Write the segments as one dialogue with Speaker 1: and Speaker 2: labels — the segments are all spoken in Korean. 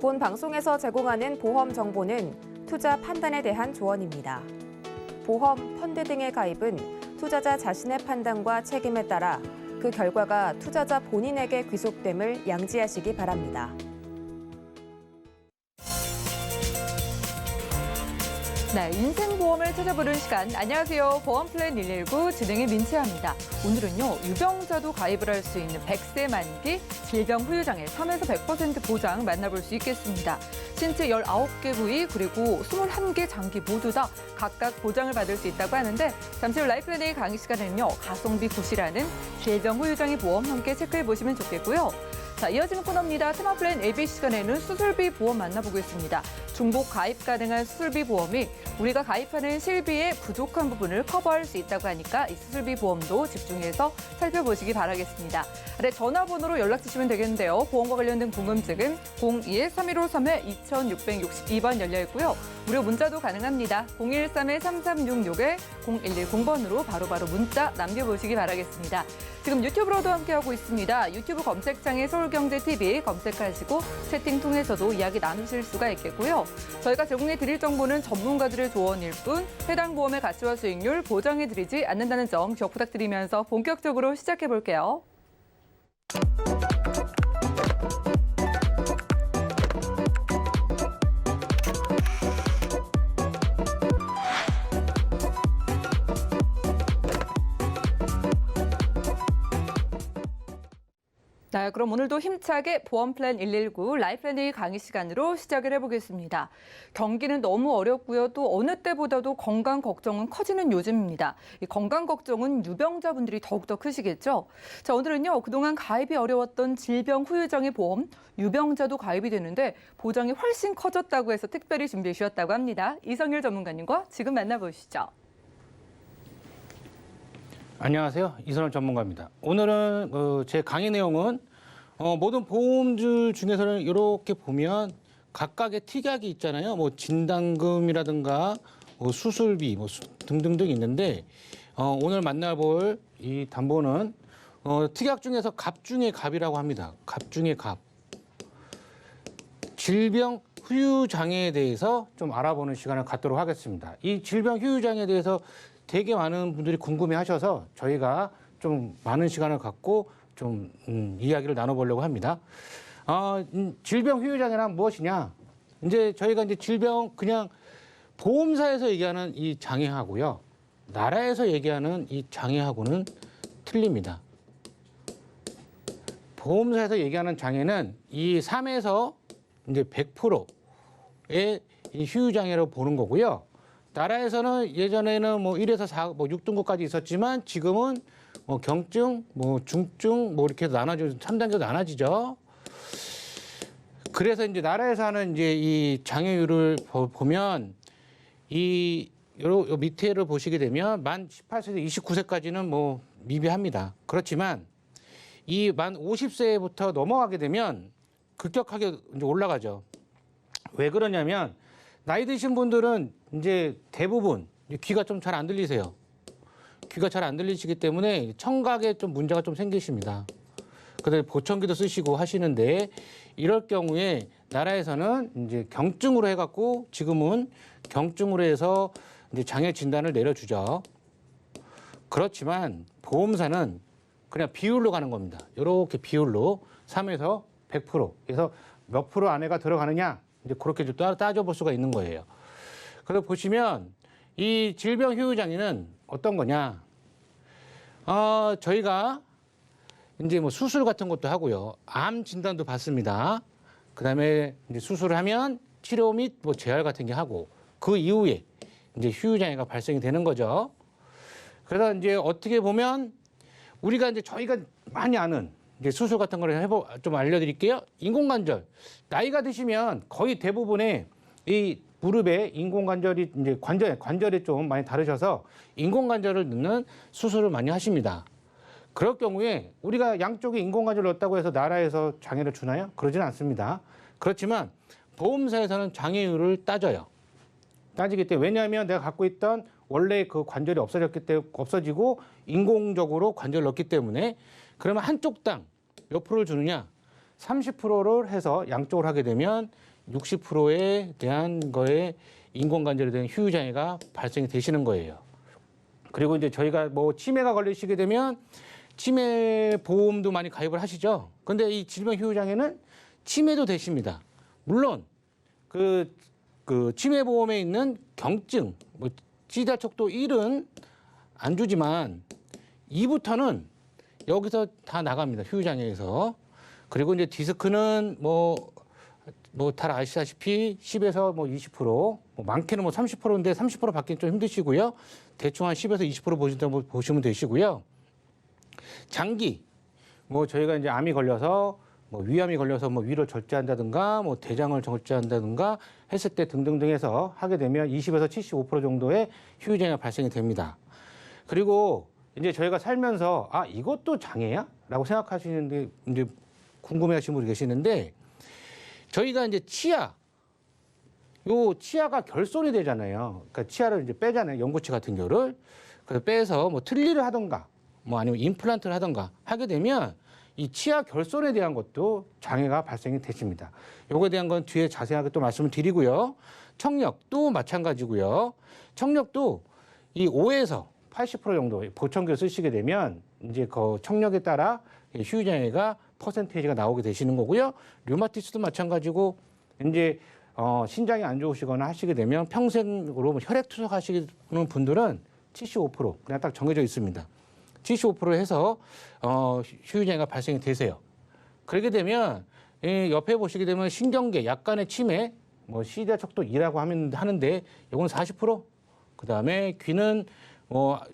Speaker 1: 본 방송에서 제공하는 보험 정보는 투자 판단에 대한 조언입니다. 보험, 펀드 등의 가입은 투자자 자신의 판단과 책임에 따라 그 결과가 투자자 본인에게 귀속됨을 양지하시기 바랍니다.
Speaker 2: 네, 인생보험을 찾아보는 시간. 안녕하세요. 보험플랜 119 진행의 민채아입니다. 오늘은요, 유병자도 가입을 할 수 있는 100세 만기 질병 후유장애 3에서 100% 보장 만나볼 수 있겠습니다. 신체 19개 부위 그리고 21개 장기 모두 다 각각 보장을 받을 수 있다고 하는데 잠시 후 라이프플랜의 강의 시간에는요, 가성비 굿이라는 질병 후유장애 보험 함께 체크해 보시면 좋겠고요. 자, 이어지는 코너입니다. 테마플랜 ABC 시간에는 수술비 보험 만나보겠습니다. 중복 가입 가능한 수술비 보험이 우리가 가입하는 실비의 부족한 부분을 커버할 수 있다고 하니까 이 수술비 보험도 집중해서 살펴보시기 바라겠습니다. 아래 전화번호로 연락 주시면 되겠는데요. 보험과 관련된 궁금증은 02-3153-2662번 열려 있고요. 무료 문자도 가능합니다. 013-3366-0110번으로 바로바로 문자 남겨보시기 바라겠습니다. 지금 유튜브로도 함께하고 있습니다. 유튜브 검색창에 서울경제TV 검색하시고 채팅 통해서도 이야기 나누실 수가 있겠고요. 저희가 제공해드릴 정보는 전문가들의 조언일 뿐 해당 보험의 가치와 수익률 보장해드리지 않는다는 점 기억 부탁드리면서 본격적으로 시작해볼게요. 네, 그럼 오늘도 힘차게 보험플랜 119 라이프플랜의 강의 시간으로 시작을 해보겠습니다. 경기는 너무 어렵고요. 또 어느 때보다도 건강 걱정은 커지는 요즘입니다. 이 건강 걱정은 유병자분들이 더욱더 크시겠죠. 자, 오늘은요. 그동안 가입이 어려웠던 질병 후유장애 보험, 유병자도 가입이 되는데 보장이 훨씬 커졌다고 해서 특별히 준비해 주셨다고 합니다. 이성일 전문가님과 지금 만나보시죠.
Speaker 3: 안녕하세요. 이선월 전문가입니다. 오늘은 제 강의 내용은 모든 보험들 중에서는 이렇게 보면 각각의 특약이 있잖아요. 뭐 진단금이라든가 뭐 수술비 뭐 등등등 있는데 오늘 만나볼 이 담보는 특약 중에서 갑 중의 갑이라고 합니다. 갑 중의 갑. 질병 후유 장애에 대해서 좀 알아보는 시간을 갖도록 하겠습니다. 이 질병 후유 장애에 대해서 되게 많은 분들이 궁금해하셔서 저희가 좀 많은 시간을 갖고 좀 이야기를 나눠보려고 합니다. 질병 후유장애란 무엇이냐? 이제 저희가 이제 질병 그냥 보험사에서 얘기하는 이 장애하고요, 나라에서 얘기하는 이 장애하고는 틀립니다. 보험사에서 얘기하는 장애는 이 3에서 이제 100%의 이 후유장애로 보는 거고요. 나라에서는 예전에는 뭐 1에서 4, 뭐 6등급까지 있었지만 지금은 뭐 경증, 뭐 중증, 뭐 이렇게 나눠져 3단계로 나눠지죠. 그래서 이제 나라에서 하는 이제 이 장애율을 보면 요 밑에를 보시게 되면 만 18세에서 29세까지는 뭐 미비합니다. 그렇지만 이 만 50세부터 넘어가게 되면 급격하게 이제 올라가죠. 왜 그러냐면 나이 드신 분들은 이제 대부분 귀가 좀 잘 안 들리세요. 귀가 잘 안 들리시기 때문에 청각에 좀 문제가 좀 생기십니다. 그다음에 보청기도 쓰시고 하시는데 이럴 경우에 나라에서는 이제 경증으로 해갖고 지금은 경증으로 해서 이제 장애 진단을 내려주죠. 그렇지만 보험사는 그냥 비율로 가는 겁니다. 이렇게 비율로 3에서 100%. 그래서 몇 프로 안에가 들어가느냐? 이제 그렇게 좀 따져볼 수가 있는 거예요. 그래서 보시면 이 질병 후유장애는 어떤 거냐? 저희가 이제 뭐 수술 같은 것도 하고요, 암 진단도 받습니다. 그다음에 이제 수술을 하면 치료 및 뭐 재활 같은 게 하고 그 이후에 이제 후유장애가 발생이 되는 거죠. 그래서 이제 어떻게 보면 우리가 이제 저희가 많이 아는 이제 수술 같은 거를 좀 알려드릴게요. 인공관절. 나이가 드시면 거의 대부분의 이 무릎에 인공관절이 이제 관절이 좀 많이 다르셔서 인공관절을 넣는 수술을 많이 하십니다. 그럴 경우에 우리가 양쪽에 인공관절을 넣었다고 해서 나라에서 장애를 주나요? 그러진 않습니다. 그렇지만 보험사에서는 장애율을 따져요. 따지기 때문에, 왜냐하면 내가 갖고 있던 원래 그 관절이 없어지고 인공적으로 관절을 넣기 때문에, 그러면 한쪽당 몇 프로를 주느냐? 30%를 해서 양쪽을 하게 되면 60%에 대한 거에 인공관절에 대한 휴유장애가 발생이 되시는 거예요. 그리고 이제 저희가 뭐 치매가 걸리시게 되면 치매 보험도 많이 가입을 하시죠. 근데 이 질병 휴유장애는 치매도 되십니다. 물론 그 치매 보험에 있는 경증, 뭐 C자 척도 1은 안 주지만 2부터는 여기서 다 나갑니다. 휴유장애에서. 그리고 이제 디스크는 뭐 잘 아시다시피 10에서 뭐 20%, 뭐 많게는 뭐 30%인데 30% 받기는 좀 힘드시고요. 대충 한 10에서 20% 보시면 되시고요. 장기, 뭐 저희가 이제 암이 걸려서 뭐 위암이 걸려서 뭐 위를 절제한다든가 뭐 대장을 절제한다든가 했을 때 등등등 해서 하게 되면 20에서 75% 정도의 휴유장애가 발생이 됩니다. 그리고 이제 저희가 살면서 아, 이것도 장애야? 라고 생각하시는데 이제 궁금해 하시는 분이 계시는데 저희가 이제 치아가 결손이 되잖아요. 그러니까 치아를 이제 빼잖아요. 연구치 같은 경우를. 그래서 빼서 뭐 틀니를 하던가 뭐 아니면 임플란트를 하던가 하게 되면 이 치아 결손에 대한 것도 장애가 발생이 되십니다. 요거에 대한 건 뒤에 자세하게 또 말씀을 드리고요. 청력도 마찬가지고요. 청력도 이 5에서 80% 정도 보청기를 쓰시게 되면 이제 그 청력에 따라 휴유장애가 퍼센테이지가 나오게 되시는 거고요. 류마티스도 마찬가지고 이제 신장이 안 좋으시거나 하시게 되면 평생으로 뭐 혈액 투석하시는 분들은 75% 그냥 딱 정해져 있습니다. 75% 해서 휴유장애가 발생이 되세요. 그렇게 되면 옆에 보시게 되면 신경계 약간의 치매, 뭐 C자 척도 2라고 하는데 이건 40%. 그다음에 귀는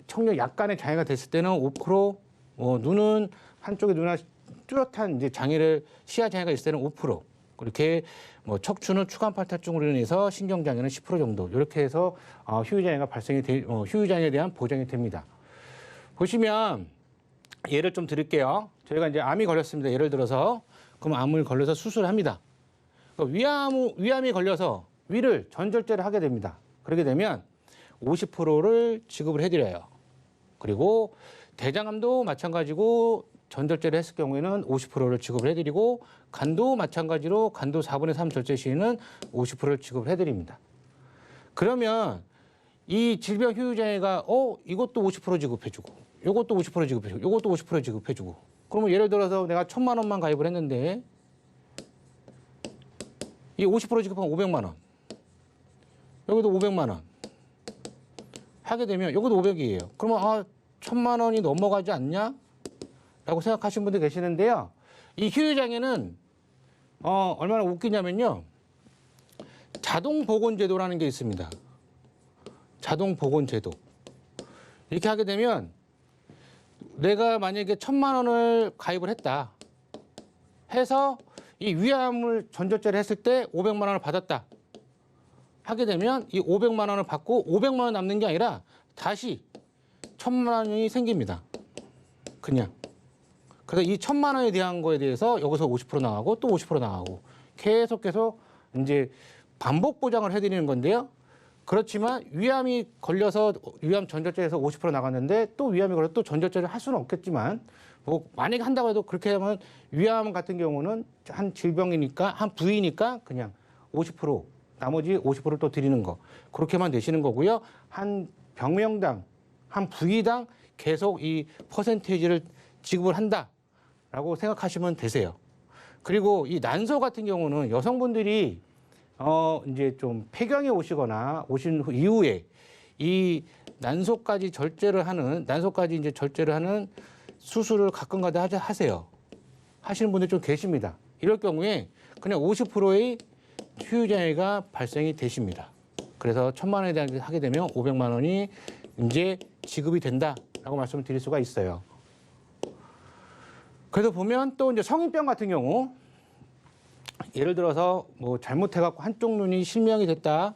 Speaker 3: 청력 약간의 장애가 됐을 때는 5%, 눈은 한쪽의 눈이 뚜렷한 이제 장애를 시야 장애가 있을 때는 5%. 그렇게 뭐 척추는 추간팔탈증으로 인해서 신경장애는 10% 정도 이렇게 해서 휴유장애가 휴유장애에 대한 보장이 됩니다. 보시면 예를 좀 드릴게요. 저희가 이제 암이 걸렸습니다. 예를 들어서 그럼 암을 걸려서 수술을 합니다. 위암이 걸려서 위를 전절제를 하게 됩니다. 그렇게 되면 50%를 지급을 해드려요. 그리고 대장암도 마찬가지고 전절제를 했을 경우에는 50%를 지급을 해드리고 간도 마찬가지로 간도 4분의 3 절제 시에는 50%를 지급을 해드립니다. 그러면 이 질병 휴유장애가 이것도 50% 지급해주고 이것도 50% 지급해주고 이것도 50% 지급해주고 그러면 예를 들어서 내가 1,000만 원만 가입을 했는데 이 50% 지급하면 500만 원 여기도 500만 원 하게 되면 여기도 500이에요. 그러면 1,000만 원이 넘어가지 않냐? 라고 생각하시는 분들 계시는데요. 이 휴유장애는 얼마나 웃기냐면요. 자동보건제도라는 게 있습니다. 자동보건제도. 이렇게 하게 되면 내가 만약에 1,000만 원을 가입을 했다 해서 이 위암을 전절제를 했을 때 500만 원을 받았다 하게 되면 이 500만 원을 받고 500만 원 남는 게 아니라 다시 1,000만 원이 생깁니다. 그냥. 그래서 이 1,000만 원에 대한 거에 대해서 여기서 50% 나가고 또 50% 나가고 계속해서 이제 반복 보장을 해드리는 건데요. 그렇지만 위암이 걸려서 위암 전절제에서 50% 나갔는데 또 위암이 걸려서 또 전절제를 할 수는 없겠지만 뭐 만약에 한다고 해도 그렇게 하면 위암 같은 경우는 한 질병이니까 한 부위니까 그냥 50% 나머지 50%를 또 드리는 거 그렇게만 되시는 거고요. 한 병명당 한 부위당 계속 이 퍼센테이지를 지급을 한다라고 생각하시면 되세요. 그리고 이 난소 같은 경우는 여성분들이 이제 좀 폐경에 오신 이후에 이 난소까지 이제 절제를 하는 수술을 가끔가다 하세요. 하시는 분들 좀 계십니다. 이럴 경우에 그냥 50%의 휴유장애가 발생이 되십니다. 그래서 1,000만 원에 대한 하게 되면 500만 원이 이제 지급이 된다라고 말씀을 드릴 수가 있어요. 그래서 보면 또 이제 성인병 같은 경우 예를 들어서 뭐 잘못해갖고 한쪽 눈이 실명이 됐다.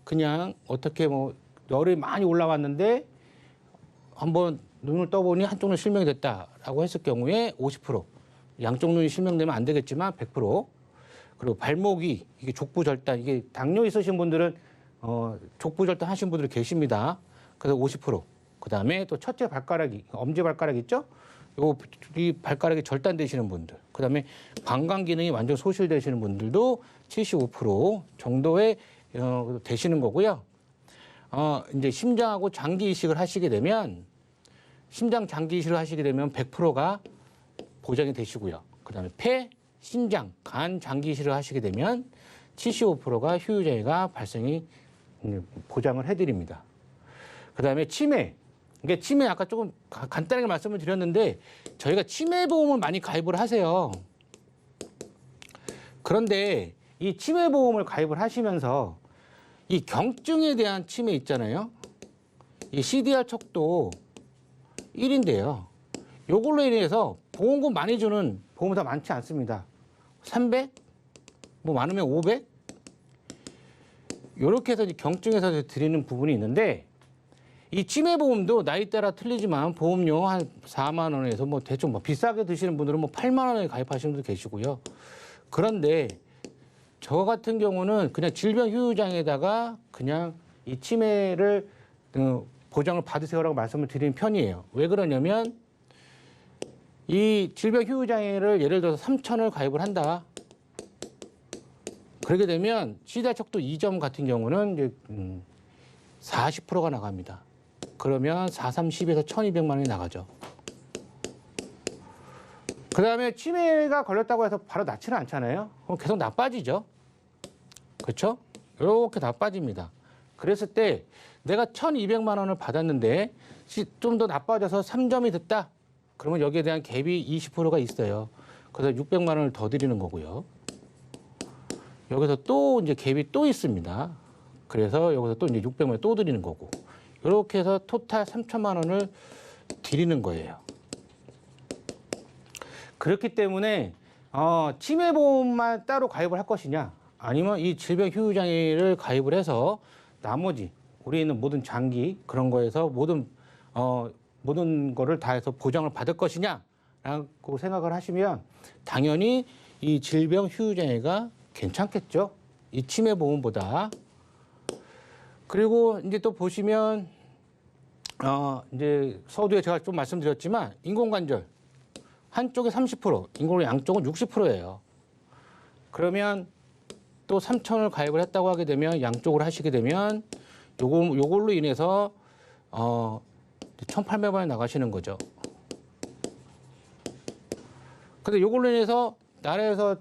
Speaker 3: 그냥 어떻게 뭐 열이 많이 올라왔는데 한번 눈을 떠보니 한쪽 눈 실명이 됐다라고 했을 경우에 50%. 양쪽 눈이 실명되면 안 되겠지만 100%. 그리고 발목이 이게 족부절단 이게 당뇨 있으신 분들은 족부절단 하신 분들이 계십니다. 그래서 50%. 그다음에 또 첫째 발가락이 엄지발가락 있죠? 이 발가락이 절단되시는 분들, 그다음에 방광 기능이 완전 소실되시는 분들도 75% 정도의 되시는 거고요. 이제 심장하고 장기 이식을 하시게 되면 심장 장기 이식을 하시게 되면 100%가 보장이 되시고요. 그다음에 폐, 신장, 간 장기 이식을 하시게 되면 75%가 휴유장애가 발생이 보장을 해드립니다. 그다음에 치매. 이게 치매 아까 조금 간단하게 말씀을 드렸는데 저희가 치매 보험을 많이 가입을 하세요. 그런데 이 치매 보험을 가입을 하시면서 이 경증에 대한 치매 있잖아요. 이 CDR 척도 1인데요. 요걸로 인해서 보험금 많이 주는 보험보다 많지 않습니다. 300? 뭐 많으면 500? 요렇게 해서 경증에서 드리는 부분이 있는데 이 치매 보험도 나이 따라 틀리지만 보험료 한 4만 원에서 뭐 대충 뭐 비싸게 드시는 분들은 뭐 8만 원에 가입하시는 분도 계시고요. 그런데 저 같은 경우는 그냥 질병 휴유장에다가 그냥 이 치매를 보장을 받으세요라고 말씀을 드리는 편이에요. 왜 그러냐면 이 질병 휴유장애를 예를 들어서 3천을 가입을 한다. 그렇게 되면 CDR 척도 2점 같은 경우는 이제 40%가 나갑니다. 그러면 430에서 1,200만 원이 나가죠. 그다음에 치매가 걸렸다고 해서 바로 낫지는 않잖아요. 그럼 계속 나빠지죠. 그렇죠? 이렇게 나빠집니다. 그랬을 때 내가 1,200만 원을 받았는데 좀 더 나빠져서 3점이 됐다. 그러면 여기에 대한 갭이 20%가 있어요. 그래서 600만 원을 더 드리는 거고요. 여기서 또 이제 갭이 또 있습니다. 그래서 여기서 또 이제 600만 원 또 드리는 거고. 이렇게 해서 토탈 3천만 원을 드리는 거예요. 그렇기 때문에 치매 보험만 따로 가입을 할 것이냐, 아니면 이 질병 휴유장애를 가입을 해서 나머지 우리 있는 모든 장기 그런 거에서 모든 거를 다 해서 보장을 받을 것이냐라고 생각을 하시면 당연히 이 질병 휴유장애가 괜찮겠죠. 이 치매 보험보다. 그리고 이제 또 보시면 이제 서두에 제가 좀 말씀드렸지만 인공관절 한쪽에 30%, 인공관절 양쪽은 60%예요. 그러면 또 3천을 가입을 했다고 하게 되면 양쪽을 하시게 되면 요걸로 인해서 1,800원이 나가시는 거죠. 근데 요걸로 인해서 나라에서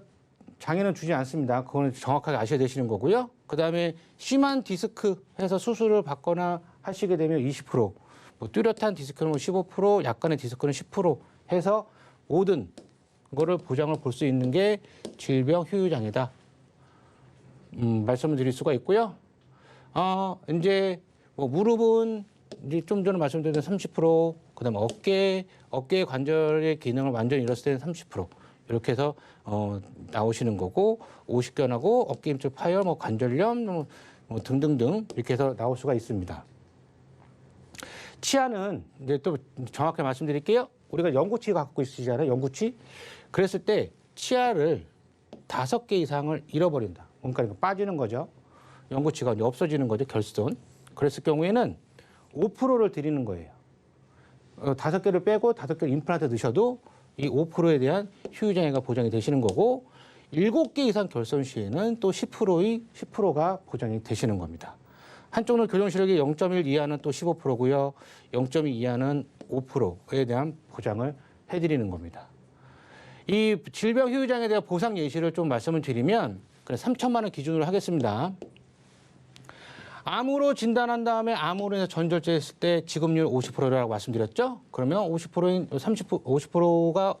Speaker 3: 장애는 주지 않습니다. 그거는 정확하게 아셔야 되시는 거고요. 그다음에 심한 디스크 해서 수술을 받거나 하시게 되면 20%, 뭐 뚜렷한 디스크는 15%, 약간의 디스크는 10% 해서 모든 거를 보장을 볼 수 있는 게 질병 휴유장애다. 말씀을 드릴 수가 있고요. 이제 뭐 무릎은 이제 좀 전에 말씀드린 30%, 그다음에 어깨 관절의 기능을 완전히 잃었을 때는 30%. 이렇게 해서 나오시는 거고, 오십견하고 어깨 힘줄 파열, 뭐 관절염, 뭐 등등등 이렇게 해서 나올 수가 있습니다. 치아는 이제 또 정확하게 말씀드릴게요. 우리가 영구치 갖고 있으시잖아요. 영구치. 그랬을 때 치아를 5개 이상을 잃어버린다. 그러니까 빠지는 거죠. 영구치가 이제 없어지는 거죠. 결손. 그랬을 경우에는 5%를 드리는 거예요. 5개를 빼고 5개를 임플란트 넣으셔도 이 5%에 대한 휴유장애가 보장이 되시는 거고, 7개 이상 결손 시에는 또 10%가 보장이 되시는 겁니다. 한쪽은 교정시력이 0.1 이하는 또 15%고요. 0.2 이하는 5%에 대한 보장을 해드리는 겁니다. 이 질병 휴유장애에 대한 보상 예시를 좀 말씀을 드리면 3천만 원 기준으로 하겠습니다. 암으로 진단한 다음에 암으로 해서 전절제 했을 때 지급률 50%라고 말씀드렸죠? 그러면 50%가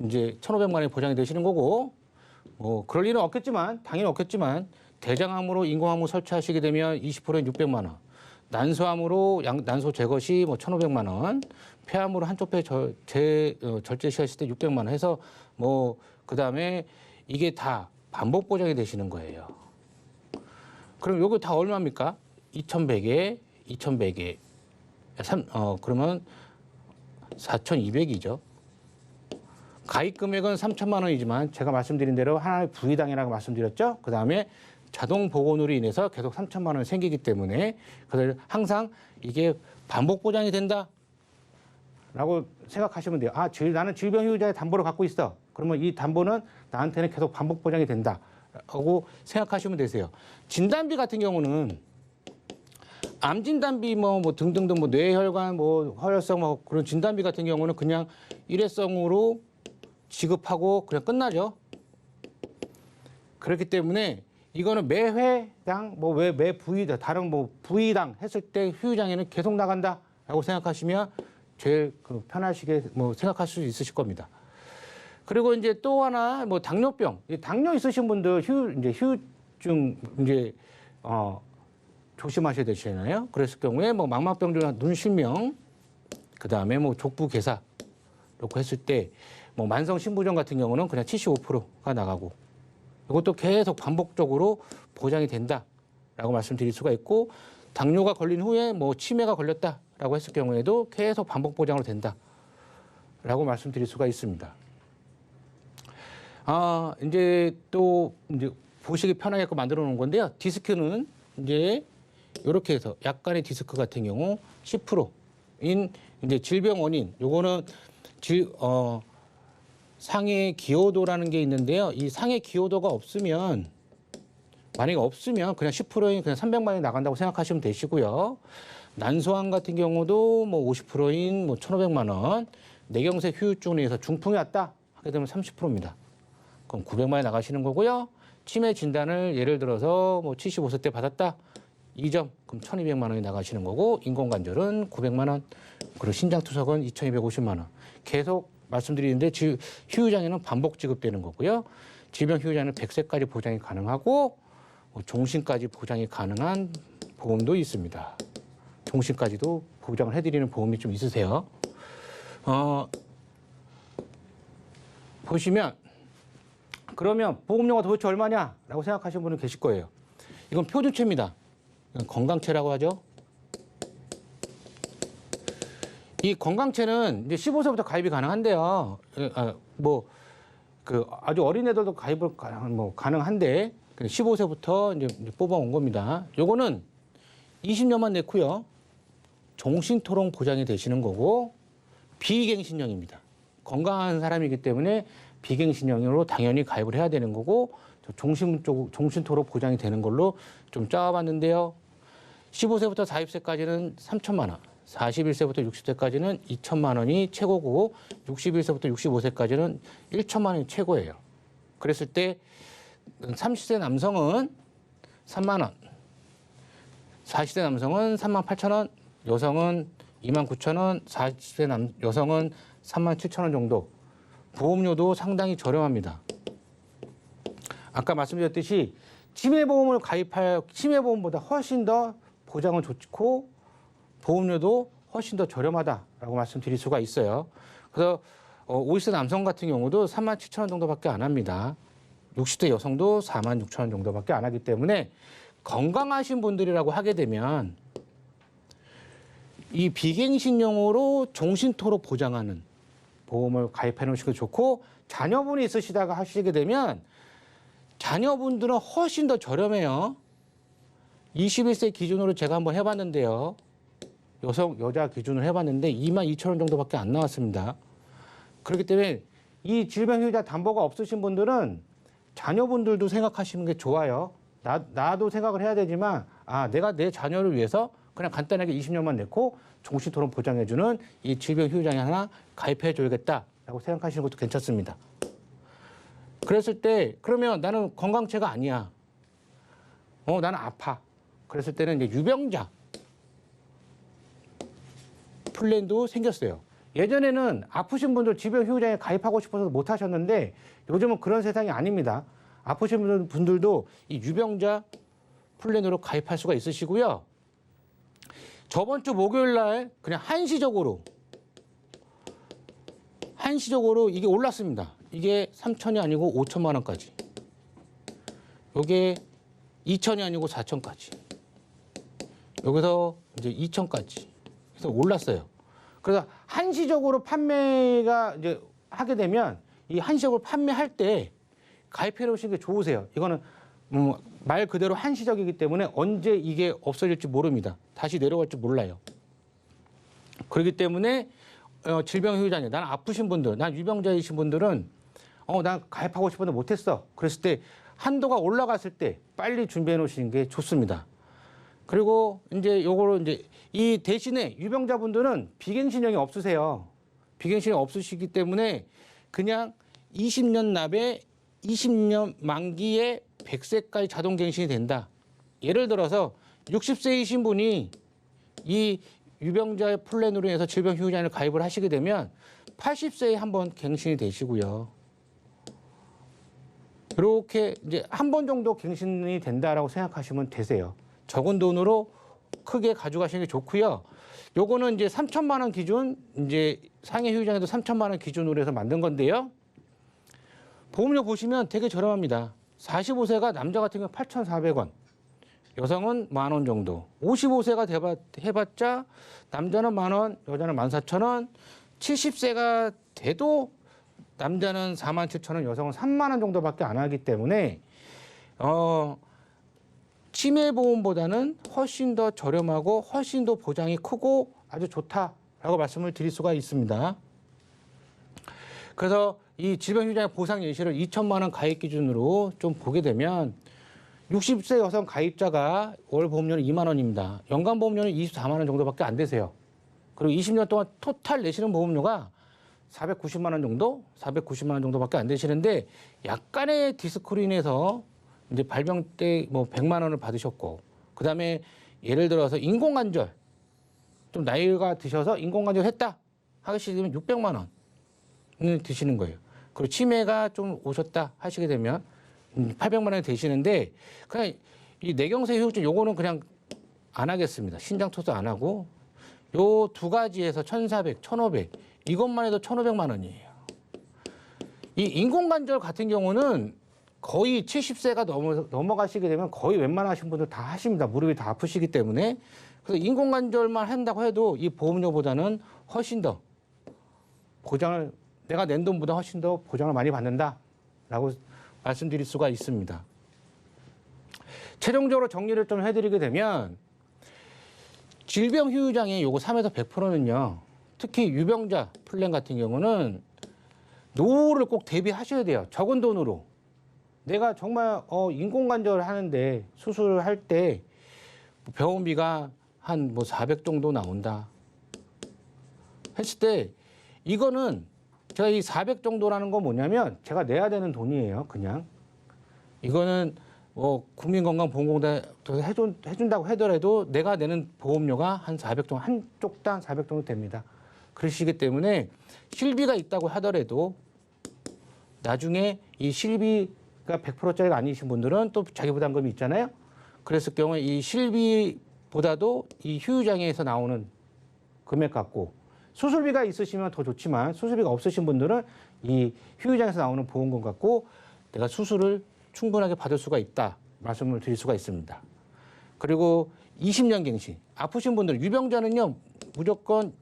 Speaker 3: 이제 1,500만 원이 보장이 되시는 거고, 뭐 그럴 일은 없겠지만, 당연히 없겠지만, 대장암으로 인공암을 설치하시게 되면 20%인 600만 원, 난소암으로 난소 제거 시 뭐 1,500만 원, 폐암으로 한쪽 폐 절제 시하실 때 600만 원 해서 뭐 그다음에 이게 다 반복 보장이 되시는 거예요. 그럼 요거 다 얼마입니까? 2,100에 2,100에 그러면 4,200이죠. 가입 금액은 3천만 원이지만 제가 말씀드린 대로 하나의 부의당이라고 말씀드렸죠. 그다음에 자동 복원으로 인해서 계속 3천만 원이 생기기 때문에 그래서 항상 이게 반복 보장이 된다. 라고 생각하시면 돼요. 아, 나는 질병휴유자의 담보를 갖고 있어. 그러면 이 담보는 나한테는 계속 반복 보장이 된다. 라고 생각하시면 되세요. 진단비 같은 경우는 암 진단비 뭐 등등등 뭐 뇌혈관 뭐 허혈성 뭐 그런 진단비 같은 경우는 그냥 일회성으로 지급하고 그냥 끝나죠. 그렇기 때문에 이거는 매 회당 뭐 매 부위당 다른 뭐 부위당 했을 때 휴유장애는 계속 나간다라고 생각하시면 제일 편하시게 뭐 생각할 수 있으실 겁니다. 그리고 이제 또 하나 뭐 당뇨병, 당뇨 있으신 분들 휴유증 조심하셔야 되잖아요. 그랬을 경우에 뭐 망막병이나 눈 실명, 그 다음에 뭐 족부 괴사 이렇게 했을 때 뭐 만성 신부전 같은 경우는 그냥 75%가 나가고 이것도 계속 반복적으로 보장이 된다라고 말씀드릴 수가 있고 당뇨가 걸린 후에 뭐 치매가 걸렸다라고 했을 경우에도 계속 반복 보장으로 된다라고 말씀드릴 수가 있습니다. 이제 또 이제 보시기 편하게끔 만들어 놓은 건데요. 디스크는 이제 이렇게 해서 약간의 디스크 같은 경우 10%인 이제 질병 원인. 요거는 상해 기여도라는 게 있는데요. 이 상해 기여도가 없으면 만약에 없으면 그냥 10%인 그냥 300만 원이 나간다고 생각하시면 되시고요. 난소암 같은 경우도 뭐 50%인 뭐 1,500만 원. 뇌경색 휴유증에 의해서 중풍이 왔다 하게 되면 30%입니다. 그럼 900만 원이 나가시는 거고요. 치매 진단을 예를 들어서 뭐 75세 때 받았다. 2점 그럼 1,200만 원이 나가시는 거고 인공관절은 900만 원. 그리고 신장투석은 2,250만 원. 계속 말씀드리는데 휴유장애는 반복 지급되는 거고요. 질병 휴유장애는 100세까지 보장이 가능하고 종신까지 보장이 가능한 보험도 있습니다. 종신까지도 보장을 해드리는 보험이 좀 있으세요. 보시면 그러면 보험료가 도대체 얼마냐라고 생각하시는 분은 계실 거예요. 이건 표준체입니다. 이건 건강체라고 하죠. 이 건강체는 이제 15세부터 가입이 가능한데요. 아주 어린 애들도 가입을 가능한데 15세부터 이제 뽑아온 겁니다. 요거는 20년만 냈고요. 종신토록 보장이 되시는 거고 비갱신형입니다. 건강한 사람이기 때문에 비갱신형으로 당연히 가입을 해야 되는 거고 종신토록 보장이 되는 걸로 좀 짜봤는데요. 15세부터 40세까지는 3천만 원. 41세부터 60세까지는 2천만 원이 최고고 61세부터 65세까지는 1천만 원이 최고예요. 그랬을 때 30세 남성은 3만 원, 40세 남성은 3만 8천 원, 여성은 2만 9천 원, 40세 여성은 3만 7천 원 정도. 보험료도 상당히 저렴합니다. 아까 말씀드렸듯이 치매보험을 가입할 치매보험보다 훨씬 더 보장은 좋고 보험료도 훨씬 더 저렴하다라고 말씀드릴 수가 있어요. 그래서 50세 남성 같은 경우도 3만 7천 원 정도밖에 안 합니다. 60대 여성도 4만 6천 원 정도밖에 안 하기 때문에 건강하신 분들이라고 하게 되면 이 비갱신용으로 종신토록 보장하는 보험을 가입해 놓으시고 좋고 자녀분이 있으시다가 하시게 되면 자녀분들은 훨씬 더 저렴해요. 21세 기준으로 제가 한번 해봤는데요. 여자 기준으로 해봤는데 2만 2천 원 정도밖에 안 나왔습니다. 그렇기 때문에 이 질병휴유자 담보가 없으신 분들은 자녀분들도 생각하시는 게 좋아요. 나도 생각을 해야 되지만 내가 내 자녀를 위해서 그냥 간단하게 20년만 냈고 종신토록 보장해주는 이 질병휴유장애 하나 가입해줘야겠다라고 생각하시는 것도 괜찮습니다. 그랬을 때 그러면 나는 건강체가 아니야. 나는 아파. 그랬을 때는 이제 유병자 플랜도 생겼어요. 예전에는 아프신 분들 질병휴유장애 가입하고 싶어서 못 하셨는데 요즘은 그런 세상이 아닙니다. 아프신 분들도 이 유병자 플랜으로 가입할 수가 있으시고요. 저번 주 목요일 날 그냥 한시적으로 이게 올랐습니다. 이게 3천이 아니고 5천만 원까지. 요게 2천이 아니고 4천까지. 여기서 이제 2천까지. 그래서 올랐어요. 그래서 한시적으로 판매가 이제 하게 되면 이 한시적으로 판매할 때 가입해 놓으시는 게 좋으세요. 이거는 말 그대로 한시적이기 때문에 언제 이게 없어질지 모릅니다. 다시 내려갈지 몰라요. 그렇기 때문에 질병 후유장애, 난 아프신 분들, 난 유병자이신 분들은 난 가입하고 싶은데 못했어. 그랬을 때 한도가 올라갔을 때 빨리 준비해 놓으시는 게 좋습니다. 그리고 이제 요거로 이제 이 대신에 유병자분들은 비갱신형이 없으세요. 비갱신형이 없으시기 때문에 그냥 20년 납에 20년 만기에 100세까지 자동 갱신이 된다. 예를 들어서 60세이신 분이 이 유병자 플랜으로 해서 질병 후유장애를 가입을 하시게 되면 80세에 한번 갱신이 되시고요. 이렇게 이제 한 번 정도 갱신이 된다라고 생각하시면 되세요. 적은 돈으로 크게 가져가시는 게 좋고요. 요거는 이제 3천만 원 기준, 이제 상해 후유장애도 3천만 원 기준으로 해서 만든 건데요. 보험료 보시면 되게 저렴합니다. 45세가 남자 같은 경우 8,400원, 여성은 10,000원 정도. 55세가 해봤자 남자는 10,000원, 여자는 14,000원, 70세가 돼도 남자는 47,000원, 여성은 30,000원 정도밖에 안 하기 때문에 치매보험보다는 훨씬 더 저렴하고 훨씬 더 보장이 크고 아주 좋다라고 말씀을 드릴 수가 있습니다. 그래서 이 질병후유장애 보상 예시를 2천만 원 가입 기준으로 좀 보게 되면 60세 여성 가입자가 월 보험료는 2만 원입니다. 연간 보험료는 24만 원 정도밖에 안 되세요. 그리고 20년 동안 토탈 내시는 보험료가 490만 원 정도, 490만 원 정도밖에 안 되시는데 약간의 디스크로 인해서 이제 발병 때 뭐 100만 원을 받으셨고, 그다음에 예를 들어서 인공관절 좀 나이가 드셔서 인공관절 했다 하시게 되면 600만 원을 드시는 거예요. 그리고 치매가 좀 오셨다 하시게 되면 800만 원이 되시는데 그냥 이 뇌경색 후유증 요거는 그냥 안 하겠습니다. 신장 투수 안 하고 요 두 가지에서 1,400, 1,500 이것만 해도 1,500만 원이에요. 이 인공관절 같은 경우는 거의 70세가 넘어가시게 되면 거의 웬만하신 분들 다 하십니다. 무릎이 다 아프시기 때문에. 그래서 인공관절만 한다고 해도 이 보험료보다는 훨씬 더 보장을, 내가 낸 돈보다 훨씬 더 보장을 많이 받는다라고 말씀드릴 수가 있습니다. 최종적으로 정리를 좀 해드리게 되면 질병 후유장애 요거 3에서 100%는요. 특히 유병자 플랜 같은 경우는 노후를 꼭 대비하셔야 돼요. 적은 돈으로. 내가 정말 인공관절 하는데 수술을 할 때 병원비가 한 뭐 400 정도 나온다 했을 때 이거는 제가 이 400 정도라는 건 뭐냐면 제가 내야 되는 돈이에요. 그냥 이거는 뭐 국민건강보험공단에서 해준다고 하더라도 내가 내는 보험료가 한 400 정도, 한쪽당 400 정도 됩니다. 그러시기 때문에 실비가 있다고 하더라도 나중에 이 실비가 100%짜리가 아니신 분들은 또 자기 부담금이 있잖아요. 그랬을 경우에 이 실비보다도 이 후유장애에서 나오는 금액 갖고 수술비가 있으시면 더 좋지만 수술비가 없으신 분들은 이 후유장애에서 나오는 보험금 갖고 내가 수술을 충분하게 받을 수가 있다 말씀을 드릴 수가 있습니다. 그리고 20년 갱신, 아프신 분들, 유병자는요 무조건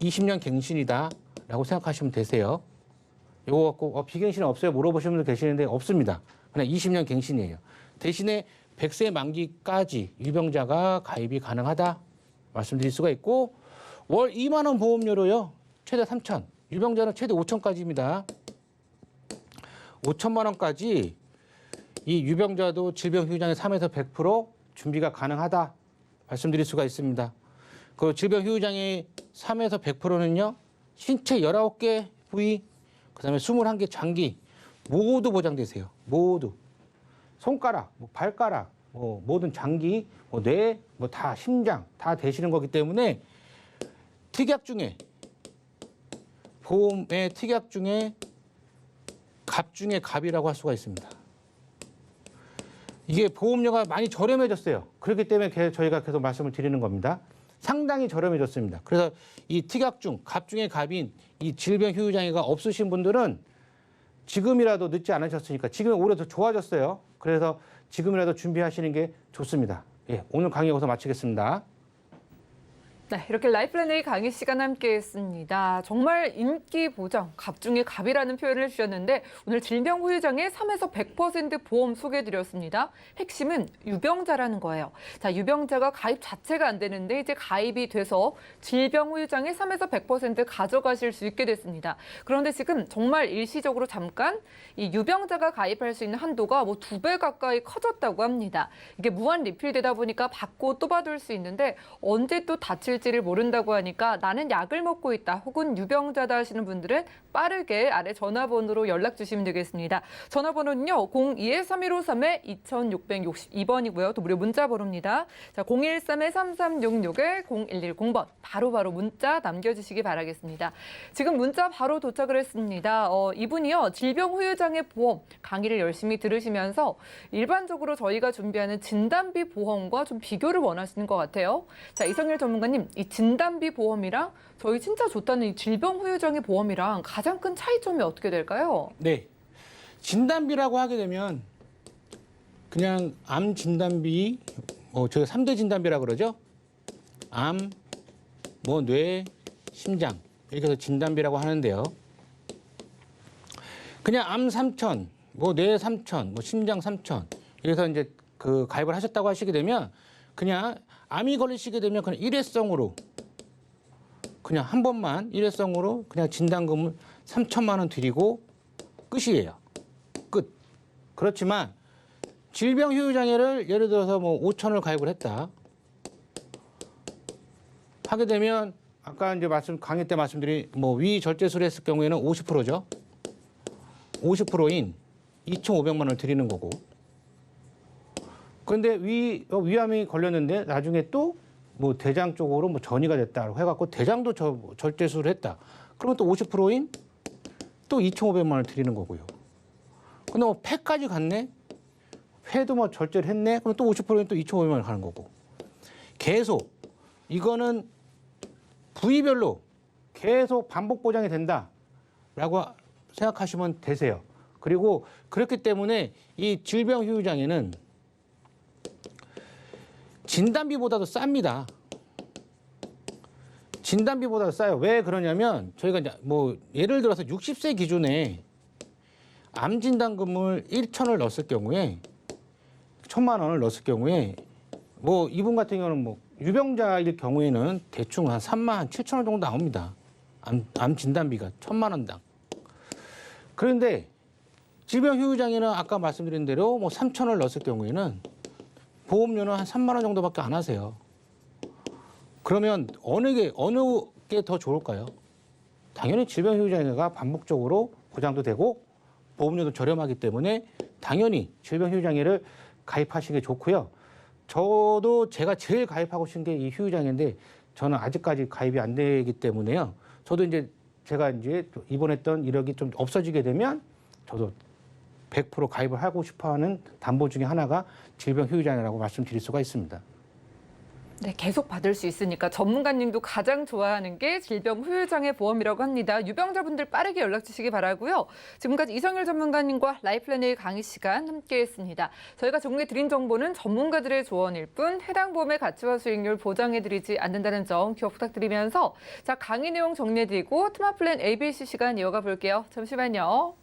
Speaker 3: 20년 갱신이다라고 생각하시면 되세요. 이거 갖고 비갱신은 없어요? 물어보시는 분들 계시는데 없습니다. 그냥 20년 갱신이에요. 대신에 100세 만기까지 유병자가 가입이 가능하다 말씀드릴 수가 있고 월 2만 원 보험료로요. 최대 3천, 유병자는 최대 5천까지입니다. 5천만 원까지 이 유병자도 질병 후유장애 3에서 100% 준비가 가능하다 말씀드릴 수가 있습니다. 그 질병 후유장애 3에서 100%는요. 신체 19개 부위, 그다음에 21개 장기 모두 보장되세요. 모두. 손가락, 뭐 발가락, 뭐 모든 장기, 뭐 뇌, 뭐 다 심장 다 되시는 거기 때문에 특약 중에 보험의 특약 중에 갑 중에 갑이라고 할 수가 있습니다. 이게 보험료가 많이 저렴해졌어요. 그렇기 때문에 저희가 계속 말씀을 드리는 겁니다. 상당히 저렴해졌습니다. 그래서 이 특약 중, 갑 중에 갑인 이 질병 후유장애가 없으신 분들은 지금이라도 늦지 않으셨으니까 지금 오히려 더 좋아졌어요. 그래서 지금이라도 준비하시는 게 좋습니다. 예, 오늘 강의 여기서 마치겠습니다.
Speaker 2: 네, 이렇게 라이플랜 A 강의 시간 함께했습니다. 정말 인기 보장, 갑 중에 갑이라는 표현을 주셨는데 오늘 질병 후유장애 3에서 100% 보험 소개해드렸습니다. 핵심은 유병자라는 거예요. 자, 유병자가 가입 자체가 안 되는데 이제 가입이 돼서 질병 후유장애 3에서 100% 가져가실 수 있게 됐습니다. 그런데 지금 정말 일시적으로 잠깐 이 유병자가 가입할 수 있는 한도가 뭐 2배 가까이 커졌다고 합니다. 이게 무한 리필되다 보니까 받고 또 받을 수 있는데 언제 또 다칠지를 모른다고 하니까 나는 약을 먹고 있다 혹은 유병자다 하시는 분들은 빠르게 아래 전화번호로 연락 주시면 되겠습니다. 전화번호는요. 02-3153-2662번이고요. 또 무료 문자 번호입니다. 자, 013-3366-0110번 바로바로 문자 남겨주시기 바라겠습니다. 지금 문자 바로 도착을 했습니다. 이분이요. 질병 후유장애 보험 강의를 열심히 들으시면서 일반적으로 저희가 준비하는 진단비 보험과 좀 비교를 원하시는 것 같아요. 자, 이성일 전문가님, 이 진단비 보험이랑 저희 진짜 좋다는 이 질병 후유장애 보험이랑 가장 큰 차이점이 어떻게 될까요?
Speaker 3: 네. 진단비라고 하게 되면 그냥 암 진단비, 저희 3대 진단비라고 그러죠. 암, 뇌, 심장 이렇게 해서 진단비라고 하는데요. 그냥 암 3천, 뇌 3천, 심장 3천 이래서 이제 그 가입을 하셨다고 하시게 되면 그냥 암이 걸리시게 되면 그냥 일회성으로 그냥 한 번만 일회성으로 그냥 진단금을 3천만 원 드리고 끝이에요. 끝. 그렇지만 질병 후유장애를 예를 들어서 5천을 가입을 했다 하게 되면 아까 이제 강의 때 말씀드린 위절제술을 했을 경우에는 50%죠. 50%인 2,500만 원을 드리는 거고. 그런데 위암이 걸렸는데 나중에 또 대장 쪽으로 전이가 됐다 해갖고 대장도 절제술을 했다. 그러면 또 50%인 또 2,500만 원을 드리는 거고요. 근데 폐까지 갔네? 폐도 절제를 했네? 그럼 또 50%인 또 2,500만 원을 가는 거고. 계속 이거는 부위별로 계속 반복 보장이 된다라고 생각하시면 되세요. 그리고 그렇기 때문에 이 질병 후유장애는 진단비보다도 쌉니다. 진단비보다도 싸요. 왜 그러냐면 저희가 이제 예를 들어서 60세 기준에 암 진단금을 1천을 넣었을 경우에 1,000만 원을 넣었을 경우에 이분 같은 경우는 유병자일 경우에는 대충 한 3만 7천 원 정도 나옵니다. 암 진단비가 1,000만 원당. 그런데 질병 후유장애는 아까 말씀드린 대로 3천을 넣었을 경우에는 보험료는 한 3만 원 정도밖에 안 하세요. 그러면 어느 게 더 좋을까요? 당연히 질병 후유장애가 반복적으로 보장도 되고 보험료도 저렴하기 때문에 당연히 질병 후유장애를 가입하시는 게 좋고요. 저도 제가 제일 가입하고 싶은 게 이 후유장애인데 저는 아직까지 가입이 안 되기 때문에요. 저도 제가 입원했던 이력이 좀 없어지게 되면 저도 100% 가입을 하고 싶어하는 담보 중에 하나가 질병 후유장애라고 말씀드릴 수가 있습니다.
Speaker 2: 네, 계속 받을 수 있으니까 전문가님도 가장 좋아하는 게 질병 후유장애 보험이라고 합니다. 유병자분들 빠르게 연락 주시기 바라고요. 지금까지 이성일 전문가님과 라이플랜 A 강의 시간 함께했습니다. 저희가 제공해 드린 정보는 전문가들의 조언일 뿐 해당 보험의 가치와 수익률 보장해드리지 않는다는 점 기억 부탁드리면서 자, 강의 내용 정리해드리고 트마플랜 ABC 시간 이어가 볼게요. 잠시만요.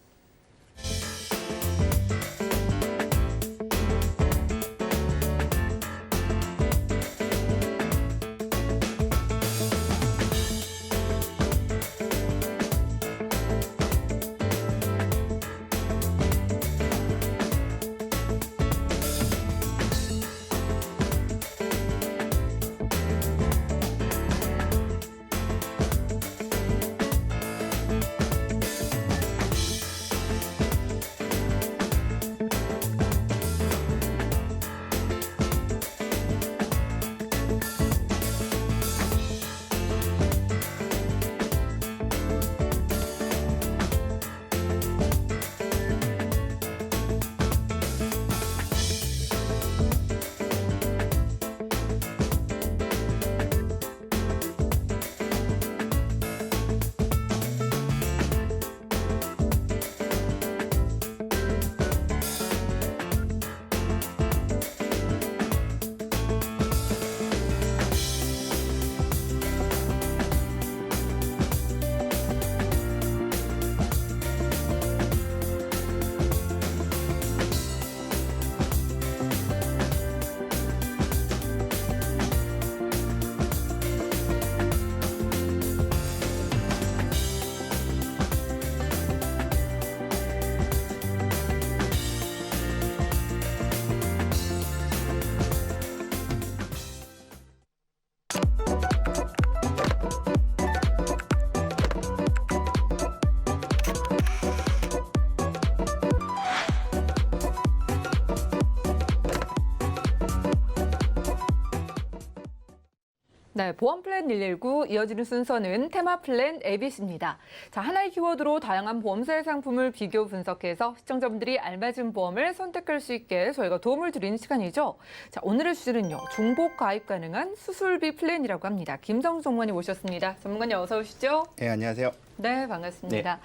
Speaker 2: 네, 보험 플랜 119 이어지는 순서는 테마 플랜 ABC입니다. 자, 하나의 키워드로 다양한 보험사의 상품을 비교 분석해서 시청자분들이 알맞은 보험을 선택할 수 있게 저희가 도움을 드리는 시간이죠. 자, 오늘의 주제는요. 중복 가입 가능한 수술비 플랜이라고 합니다. 김성수 전문가님 모셨습니다. 전문가님 어서 오시죠.
Speaker 4: 네, 안녕하세요.
Speaker 2: 네, 반갑습니다.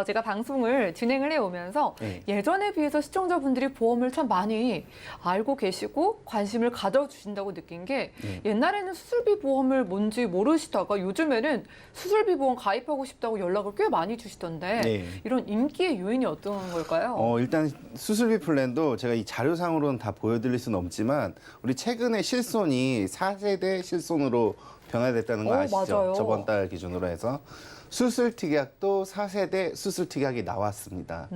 Speaker 2: 제가 방송을 진행을 해오면서
Speaker 4: 네.
Speaker 2: 예전에 비해서 시청자분들이 보험을 참 많이 알고 계시고 관심을 가져주신다고 느낀 게 옛날에는 수술비 보험을 뭔지 모르시다가 요즘에는 수술비 보험 가입하고 싶다고 연락을 꽤 많이 주시던데
Speaker 4: 네.
Speaker 2: 이런 인기의 요인이 어떤 걸까요?
Speaker 4: 일단 수술비 플랜도 제가 이 자료상으로는 다 보여드릴 수는 없지만 우리 최근에 실손이 4세대 실손으로 변화됐다는 거 아시죠?
Speaker 2: 맞아요.
Speaker 4: 저번 달 기준으로 해서. 수술 특약도 4세대 수술 특약이 나왔습니다.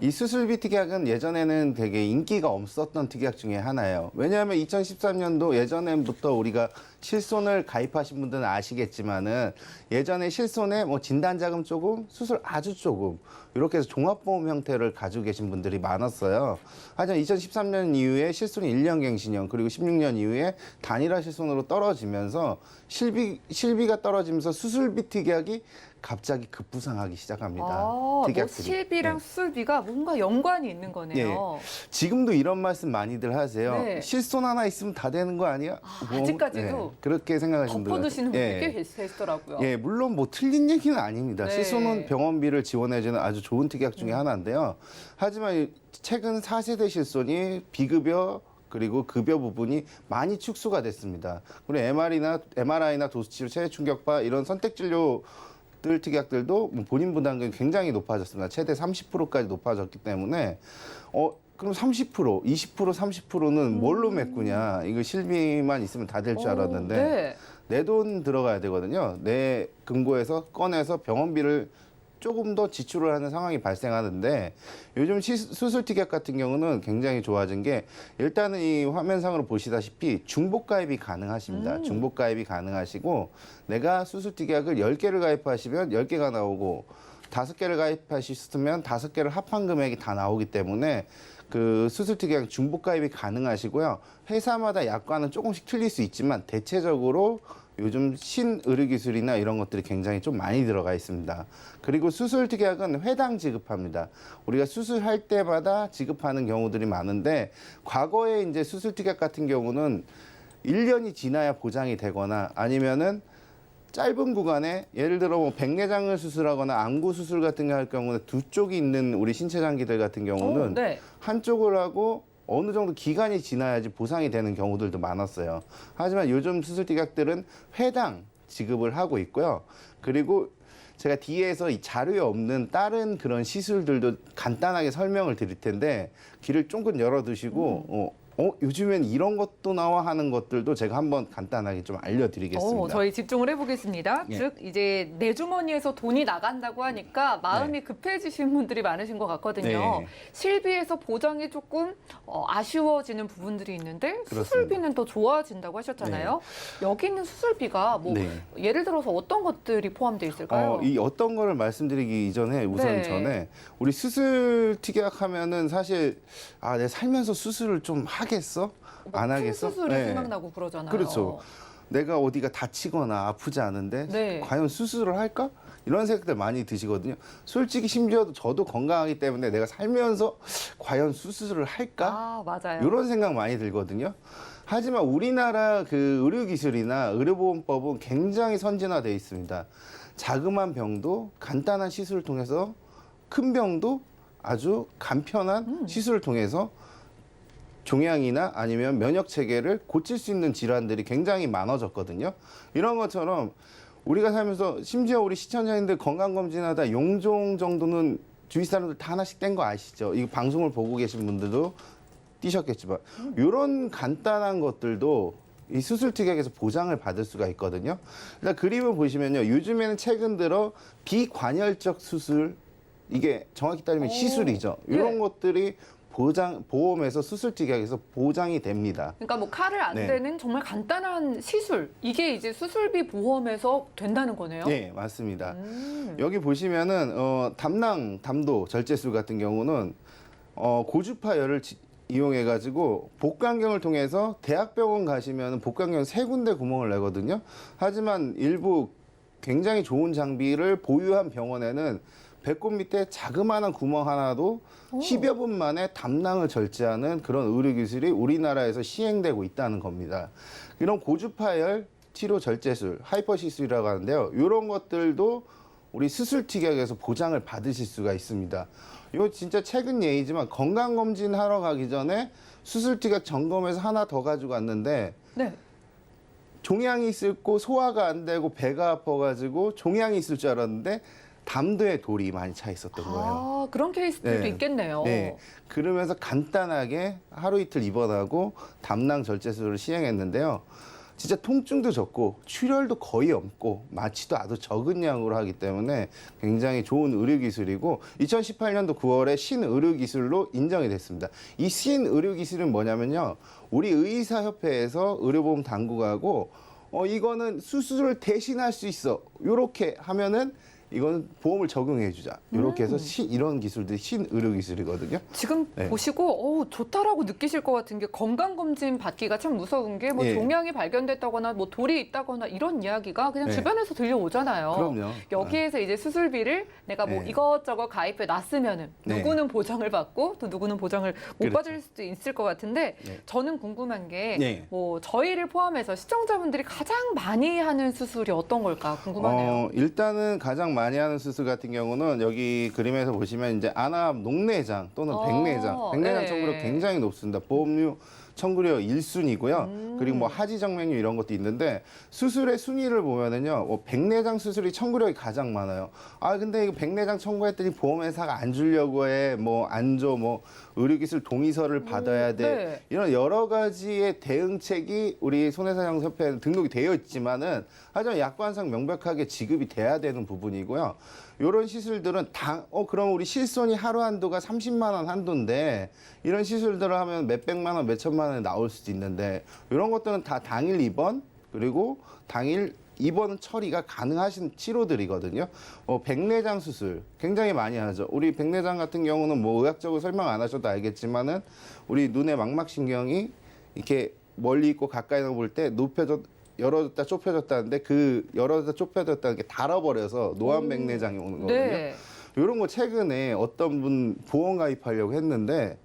Speaker 4: 이 수술비 특약은 예전에는 되게 인기가 없었던 특약 중에 하나예요. 왜냐하면 2013년도 예전부터 우리가 실손을 가입하신 분들은 아시겠지만은 예전에 실손에 뭐 진단자금 조금, 수술 아주 조금 이렇게 해서 종합보험 형태를 가지고 계신 분들이 많았어요. 하지만 2013년 이후에 실손이 1년 갱신형 그리고 16년 이후에 단일화 실손으로 떨어지면서 실비가 떨어지면서 수술비 특약이 갑자기 급부상하기 시작합니다.
Speaker 2: 뭐
Speaker 4: 특약들이.
Speaker 2: 실비랑
Speaker 4: 네.
Speaker 2: 수술비가 뭔가 연관이 있는 거네요.
Speaker 4: 지금도 이런 말씀 많이들 하세요.
Speaker 2: 네.
Speaker 4: 실손 하나 있으면 다 되는 거 아니야?
Speaker 2: 아직까지도
Speaker 4: 그렇게 생각하시는 분들.
Speaker 2: 덮어두시는 분들이 꽤 계시더라고요.
Speaker 4: 예, 물론 뭐 틀린 얘기는 아닙니다.
Speaker 2: 네.
Speaker 4: 실손은 병원비를 지원해주는 아주 좋은 특약 중에 하나인데요. 하지만 최근 4세대 실손이 비급여 그리고 급여 부분이 많이 축소가 됐습니다. 그리고 MRI나 도수치료, 체외 충격파 이런 선택 진료 특약들도 본인 부담금이 굉장히 높아졌습니다. 최대 30%까지 높아졌기 때문에 그럼 30%, 20%, 30%는 뭘로 메꾸냐? 이거 실비만 있으면 다 될 줄 알았는데
Speaker 2: 네.
Speaker 4: 내 돈 들어가야 되거든요. 내 금고에서 꺼내서 병원비를 조금 더 지출을 하는 상황이 발생하는데 요즘 수술 특약 같은 경우는 굉장히 좋아진 게 일단은 이 화면상으로 보시다시피 중복 가입이 가능하십니다. 중복 가입이 가능하시고 내가 수술 특약을 10개를 가입하시면 10개가 나오고 5개를 가입하셨으면 5개를 합한 금액이 다 나오기 때문에 그 수술 특약 중복 가입이 가능하시고요. 회사마다 약관은 조금씩 틀릴 수 있지만 대체적으로 요즘 신의료기술이나 이런 것들이 굉장히 좀 많이 들어가 있습니다. 그리고 수술 특약은 회당 지급합니다. 우리가 수술할 때마다 지급하는 경우들이 많은데 과거에 이제 수술 특약 같은 경우는 1년이 지나야 보장이 되거나 아니면은 짧은 구간에 예를 들어 뭐 백내장을 수술하거나 안구 수술 같은 거 할 경우는 두 쪽이 있는 우리 신체 장기들 같은 경우는
Speaker 2: 네.
Speaker 4: 한쪽을 하고 어느 정도 기간이 지나야지 보상이 되는 경우들도 많았어요. 하지만 요즘 수술 특약들은 회당 지급을 하고 있고요. 그리고 제가 뒤에서 이 자료에 없는 다른 그런 시술들도 간단하게 설명을 드릴 텐데 귀를 쫑긋 열어두시고 요즘엔 이런 것도 나와 하는 것들도 제가 한번 간단하게 좀 알려드리겠습니다.
Speaker 2: 저희 집중을 해보겠습니다.
Speaker 4: 예.
Speaker 2: 즉 이제 내 주머니에서 돈이 나간다고 하니까 마음이
Speaker 4: 네.
Speaker 2: 급해지신 분들이 많으신 것 같거든요.
Speaker 4: 네.
Speaker 2: 실비에서 보장이 조금 아쉬워지는 부분들이 있는데
Speaker 4: 그렇습니다.
Speaker 2: 수술비는 더 좋아진다고 하셨잖아요. 여기 있는 수술비가 뭐
Speaker 4: 네.
Speaker 2: 예를 들어서 어떤 것들이 포함되어 있을까요?
Speaker 4: 이 어떤 거를 말씀드리기 이전에 우선
Speaker 2: 네.
Speaker 4: 전에 우리 수술 특약하면은 사실 내 살면서 수술을 좀 하겠어? 안 하겠어?
Speaker 2: 큰 수술이
Speaker 4: 네.
Speaker 2: 생각나고 그러잖아요.
Speaker 4: 그렇죠. 내가 어디가 다치거나 아프지 않은데
Speaker 2: 네.
Speaker 4: 과연 수술을 할까? 이런 생각들 많이 드시거든요. 솔직히 심지어 저도 건강하기 때문에 내가 살면서 과연 수술을 할까?
Speaker 2: 맞아요.
Speaker 4: 이런 생각 많이 들거든요. 하지만 우리나라 그 의료기술이나 의료보험법은 굉장히 선진화되어 있습니다. 자그마한 병도 간단한 시술을 통해서 큰 병도 아주 간편한 시술을 통해서 종양이나 아니면 면역 체계를 고칠 수 있는 질환들이 굉장히 많아졌거든요. 이런 것처럼 우리가 살면서 심지어 우리 시청자님들 건강검진하다 용종 정도는 주위 사람들 다 하나씩 뗀 거 아시죠? 이 방송을 보고 계신 분들도 띄셨겠지만 이런 간단한 것들도 이 수술 특약에서 보장을 받을 수가 있거든요. 일단 그림을 보시면요. 요즘에는 최근 들어 비관열적 수술, 이게 정확히 따지면 시술이죠. 이런
Speaker 2: 네.
Speaker 4: 것들이 보험에서 수술 특약에서 보장이 됩니다.
Speaker 2: 그러니까 뭐 칼을 안
Speaker 4: 네.
Speaker 2: 대는 정말 간단한 시술 이게 이제 수술비 보험에서 된다는 거네요.
Speaker 4: 네, 맞습니다. 여기 보시면은 담도 절제술 같은 경우는 고주파 열을 이용해가지고 복강경을 통해서 대학병원 가시면 복강경 3군데 구멍을 내거든요. 하지만 일부 굉장히 좋은 장비를 보유한 병원에는 배꼽 밑에 자그마한 구멍 하나도 10여 분 만에 담낭을 절제하는 그런 의료기술이 우리나라에서 시행되고 있다는 겁니다. 이런 고주파열 치료 절제술, 하이퍼시술이라고 하는데요. 이런 것들도 우리 수술특약에서 보장을 받으실 수가 있습니다. 이거 진짜 최근 예이지만 건강검진 하러 가기 전에 수술특약 점검에서 하나 더 가지고 왔는데
Speaker 2: 네.
Speaker 4: 종양이 있고 소화가 안 되고 배가 아파가지고 종양이 있을 줄 알았는데 담도에 돌이 많이 차 있었던 거예요.
Speaker 2: 아, 그런 케이스들도
Speaker 4: 네.
Speaker 2: 있겠네요.
Speaker 4: 네. 그러면서 간단하게 하루 이틀 입원하고 담낭 절제술을 시행했는데요. 진짜 통증도 적고 출혈도 거의 없고 마취도 아주 적은 양으로 하기 때문에 굉장히 좋은 의료기술이고 2018년도 9월에 신의료기술로 인정이 됐습니다. 이 신의료기술은 뭐냐면요. 우리 의사협회에서 의료보험 당국하고 이거는 수술을 대신할 수 있어. 이렇게 하면은 이거는 보험을 적용해 주자. 이렇게 해서 이런 기술들이 신의료기술이거든요.
Speaker 2: 지금
Speaker 4: 네.
Speaker 2: 보시고 좋다라고 느끼실 것 같은 게 건강검진 받기가 참 무서운 게 뭐
Speaker 4: 예.
Speaker 2: 종양이 발견됐다거나 뭐 돌이 있다거나 이런 이야기가 그냥
Speaker 4: 네.
Speaker 2: 주변에서 들려오잖아요.
Speaker 4: 그럼요.
Speaker 2: 여기에서 이제 수술비를 내가 뭐
Speaker 4: 네.
Speaker 2: 이것저것 가입해 놨으면은
Speaker 4: 네.
Speaker 2: 누구는 보장을 받고 또 누구는 보장을 못
Speaker 4: 그렇죠.
Speaker 2: 받을 수도 있을 것 같은데
Speaker 4: 네.
Speaker 2: 저는 궁금한 게
Speaker 4: 네.
Speaker 2: 뭐 저희를 포함해서 시청자분들이 가장 많이 하는 수술이 어떤 걸까 궁금하네요.
Speaker 4: 일단은 가장 많이 하는 수술 같은 경우는 여기 그림에서 보시면 이제 안압 녹내장 또는 백내장, 백내장
Speaker 2: 네.
Speaker 4: 청구력 굉장히 높습니다. 보험료 청구력 1순위고요. 그리고 뭐 하지정맥류 이런 것도 있는데 수술의 순위를 보면은요. 백내장 수술이 청구력이 가장 많아요. 아 근데 이거 백내장 청구했더니 보험회사가 안 주려고 해. 뭐 안 줘. 뭐 의료기술 동의서를 받아야 돼.
Speaker 2: 네.
Speaker 4: 이런 여러 가지의 대응책이 우리 손해사장협회에 등록이 되어 있지만은 하지만 약관상 명백하게 지급이 돼야 되는 부분이고요. 이런 시술들은 그럼 우리 실손이 하루 한도가 30만 원 한도인데 이런 시술들을 하면 몇백만 원, 몇천만 원에 나올 수도 있는데 이런 것들은 다 당일 입원 그리고 당일 입원 처리가 가능하신 치료들이거든요. 백내장 수술 굉장히 많이 하죠. 우리 백내장 같은 경우는 뭐 의학적으로 설명 안 하셔도 알겠지만은 우리 눈의 망막신경이 이렇게 멀리 있고 가까이 볼 때 열어졌다 좁혀졌다는데 그 열어졌다 좁혀졌다는 게 닳아버려서 노안백내장이 오는 거거든요.
Speaker 2: 네.
Speaker 4: 이런 거 최근에 어떤 분 보험 가입하려고 했는데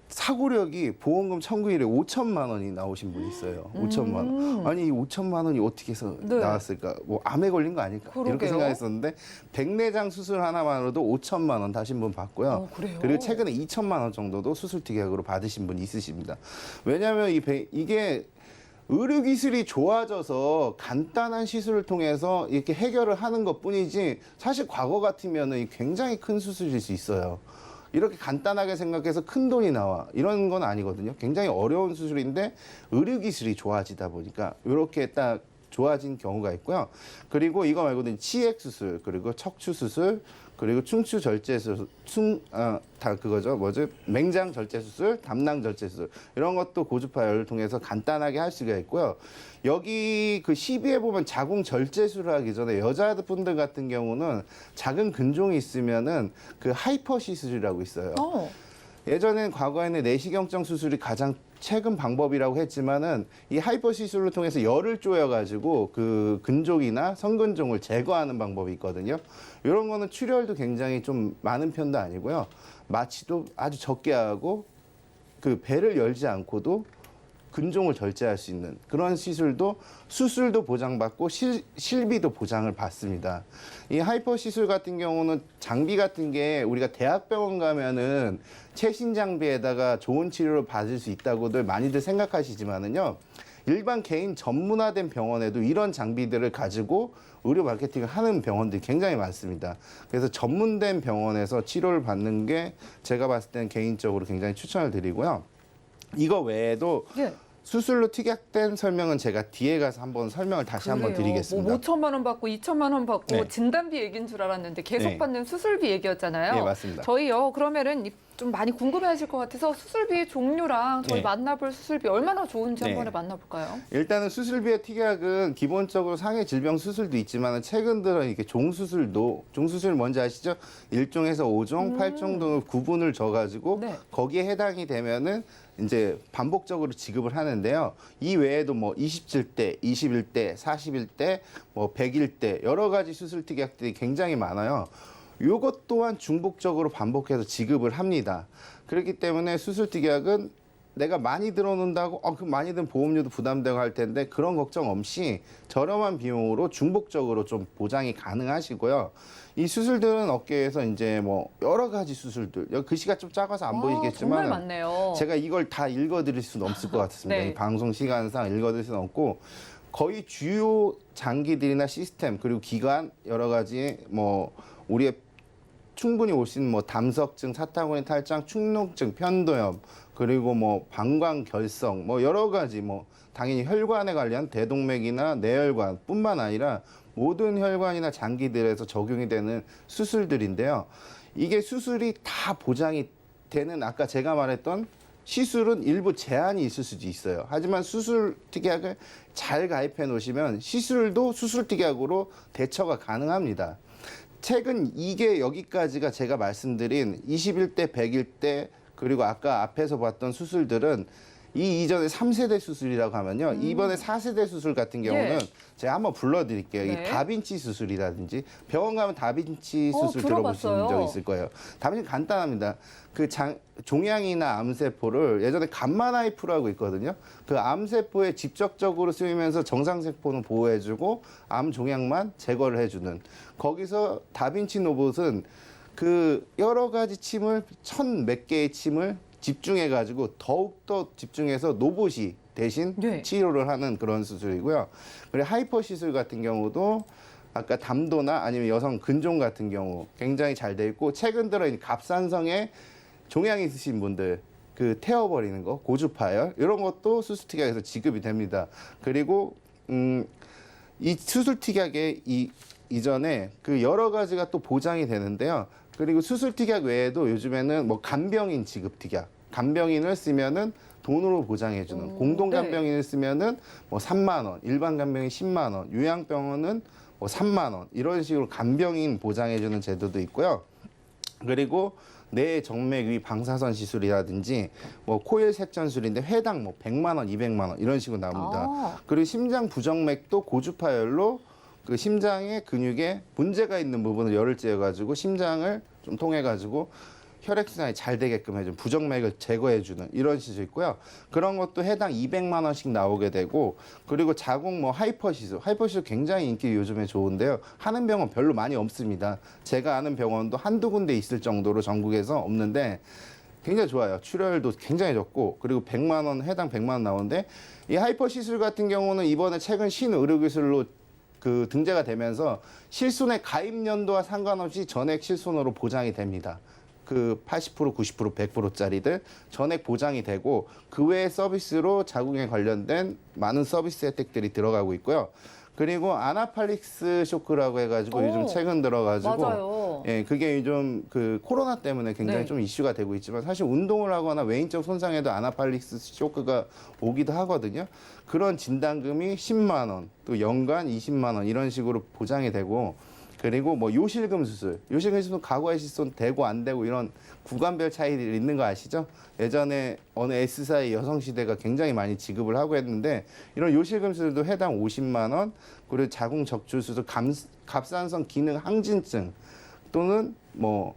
Speaker 4: 사고력이 보험금 청구일에 5천만 원이 나오신 분이 있어요. 5천만 원. 아니 이 5천만 원이 어떻게 해서
Speaker 2: 네.
Speaker 4: 나왔을까? 뭐 암에 걸린 거 아닐까? 이렇게
Speaker 2: 그러게요.
Speaker 4: 생각했었는데 백내장 수술 하나만으로도 5천만 원 다신 분 봤고요.
Speaker 2: 그래요?
Speaker 4: 그리고 최근에 2천만 원 정도도 수술특약으로 받으신 분이 있으십니다. 왜냐하면 이게 의료기술이 좋아져서 간단한 시술을 통해서 이렇게 해결을 하는 것뿐이지 사실 과거 같으면 굉장히 큰 수술일 수 있어요. 이렇게 간단하게 생각해서 큰 돈이 나와 이런 건 아니거든요. 굉장히 어려운 수술인데 의료기술이 좋아지다 보니까 이렇게 딱 좋아진 경우가 있고요. 그리고 이거 말고는 치액 수술, 그리고 척추 수술, 그리고 충추 절제 수술, 다 그거죠. 맹장 절제 수술, 담낭 절제 수술 이런 것도 고주파열을 통해서 간단하게 할 수가 있고요. 여기 그 시비에 보면 자궁 절제술을 하기 전에 여자분들 같은 경우는 작은 근종이 있으면은 그 하이퍼 시술이라고 있어요. 예전엔 과거에는 내시경정 수술이 가장 최근 방법이라고 했지만은 이 하이퍼 시술을 통해서 열을 쪼여가지고 그 근종이나 성근종을 제거하는 방법이 있거든요. 이런 거는 출혈도 굉장히 좀 많은 편도 아니고요. 마취도 아주 적게 하고 그 배를 열지 않고도 근종을 절제할 수 있는 그런 시술도 수술도 보장받고 실비도 보장을 받습니다. 이 하이퍼 시술 같은 경우는 장비 같은 게 우리가 대학병원 가면은 최신 장비에다가 좋은 치료를 받을 수 있다고들 많이들 생각하시지만은요. 일반 개인 전문화된 병원에도 이런 장비들을 가지고 의료 마케팅을 하는 병원들이 굉장히 많습니다. 그래서 전문된 병원에서 치료를 받는 게 제가 봤을 때는 개인적으로 굉장히 추천을 드리고요. 이거 외에도
Speaker 2: 네.
Speaker 4: 수술로 특약된 설명은 제가 뒤에 가서 한번 설명을 다시 한번 드리겠습니다.
Speaker 2: 뭐 5천만 원 받고 2천만 원 받고
Speaker 4: 네.
Speaker 2: 진단비 얘기인 줄 알았는데 계속
Speaker 4: 네.
Speaker 2: 받는 수술비 얘기였잖아요.
Speaker 4: 네, 맞습니다.
Speaker 2: 저희요 그러면은 좀 많이 궁금해하실 것 같아서 수술비 종류랑 저희
Speaker 4: 네.
Speaker 2: 만나볼 수술비 얼마나 좋은지
Speaker 4: 네.
Speaker 2: 한번 만나볼까요?
Speaker 4: 일단은 수술비의 특약은 기본적으로 상해 질병 수술도 있지만 최근 들어 이렇게 종수술 뭔지 아시죠? 1종에서 5종, 8종 등을 구분을 줘가지고
Speaker 2: 네.
Speaker 4: 거기에 해당이 되면은 이제 반복적으로 지급을 하는데요. 이 외에도 뭐 27대, 21대, 41대, 뭐 100일대 여러 가지 수술 특약들이 굉장히 많아요. 이것 또한 중복적으로 반복해서 지급을 합니다. 그렇기 때문에 수술 특약은 내가 많이 들어놓는다고 그 많이 든 보험료도 부담되고 할 텐데 그런 걱정 없이 저렴한 비용으로 중복적으로 좀 보장이 가능하시고요. 이 수술들은 업계에서 이제 뭐 여러 가지 수술들 글씨가 좀 작아서 안
Speaker 2: 정말
Speaker 4: 보이겠지만
Speaker 2: 많네요.
Speaker 4: 제가 이걸 다 읽어드릴 수는 없을 것 같습니다.
Speaker 2: 네.
Speaker 4: 이 방송 시간상 읽어드릴 수는 없고 거의 주요 장기들이나 시스템 그리고 기관 여러 가지 뭐 우리의 충분히 올 수 있는 뭐 담석증, 사타구니 탈장, 축농증, 편도염 그리고 뭐 방광결석 뭐 여러 가지 뭐 당연히 혈관에 관련 대동맥이나 뇌혈관뿐만 아니라 모든 혈관이나 장기들에서 적용이 되는 수술들인데요. 이게 수술이 다 보장이 되는 아까 제가 말했던 시술은 일부 제한이 있을 수도 있어요. 하지만 수술 특약을 잘 가입해 놓으시면 시술도 수술 특약으로 대처가 가능합니다. 최근 이게 여기까지가 제가 말씀드린 21대, 100일대 그리고 아까 앞에서 봤던 수술들은 이 이전에 3세대 수술이라고 하면요. 이번에 4세대 수술 같은 경우는
Speaker 2: 예.
Speaker 4: 제가 한번 불러드릴게요.
Speaker 2: 네.
Speaker 4: 이 다빈치 수술이라든지 병원 가면 다빈치 수술 들어보신
Speaker 2: 들어봤어요.
Speaker 4: 적 있을 거예요. 다빈치 간단합니다. 그 종양이나 암세포를 예전에 감마나이프라고 있거든요. 그 암세포에 직접적으로 쓰이면서 정상세포는 보호해주고 암 종양만 제거를 해주는 거기서 다빈치 로봇은 그 여러 가지 침을 1,000몇 개의 침을 집중해가지고 더욱더 집중해서 로봇이 대신
Speaker 2: 네.
Speaker 4: 치료를 하는 그런 수술이고요. 그리고 하이퍼 시술 같은 경우도 아까 담도나 아니면 여성 근종 같은 경우 굉장히 잘 돼 있고 최근 들어 이 갑상선에 종양이 있으신 분들 그 태워버리는 거 고주파열 이런 것도 수술 특약에서 지급이 됩니다. 그리고 이 수술 특약의 이전에 그 여러 가지가 또 보장이 되는데요. 그리고 수술 특약 외에도 요즘에는 뭐 간병인 지급 특약, 간병인을 쓰면은 돈으로 보장해주는 공동 간병인을 쓰면은 뭐 3만 원, 일반 간병인 10만 원, 요양병원은 뭐 3만 원 이런 식으로 간병인 보장해주는 제도도 있고요. 그리고 뇌 정맥 위 방사선 시술이라든지 뭐 코일 색전술인데 회당 뭐 100만 원, 200만 원 이런 식으로 나옵니다. 그리고 심장 부정맥도 고주파열로 그 심장의 근육에 문제가 있는 부분을 열을 쬐어가지고 심장을 좀 통해가지고 혈액순환이 잘 되게끔 해주는 부정맥을 제거해주는 이런 시술 있고요. 그런 것도 해당 200만 원씩 나오게 되고 그리고 자궁 뭐 하이퍼 시술 굉장히 인기 요즘에 좋은데요. 하는 병원 별로 많이 없습니다. 제가 아는 병원도 한두 군데 있을 정도로 전국에서 없는데 굉장히 좋아요. 출혈도 굉장히 적고 그리고 100만 원 해당 100만 원 나오는데 이 하이퍼 시술 같은 경우는 이번에 최근 신의료기술로 그 등재가 되면서 실손의 가입 연도와 상관없이 전액 실손으로 보장이 됩니다. 그 80%, 90%, 100%짜리들 전액 보장이 되고 그 외의 서비스로 자궁에 관련된 많은 서비스 혜택들이 들어가고 있고요. 그리고 아나팔릭스 쇼크라고 해가지고 요즘 최근 들어가지고
Speaker 2: 맞아요.
Speaker 4: 예, 그게 요즘 그 코로나 때문에 굉장히
Speaker 2: 네.
Speaker 4: 좀 이슈가 되고 있지만 사실 운동을 하거나 외인적 손상에도 아나팔릭스 쇼크가 오기도 하거든요. 그런 진단금이 10만 원, 또 연간 20만 원 이런 식으로 보장이 되고 그리고 뭐 요실금 수술, 요실금 수술은 과거에 실손 되고 안 되고 이런 구간별 차이들이 있는 거 아시죠? 예전에 어느 S사의 여성시대가 굉장히 많이 지급을 하고 했는데 이런 요실금 수술도 해당 50만 원, 그리고 자궁 적출 수술, 갑상선 기능 항진증 또는 뭐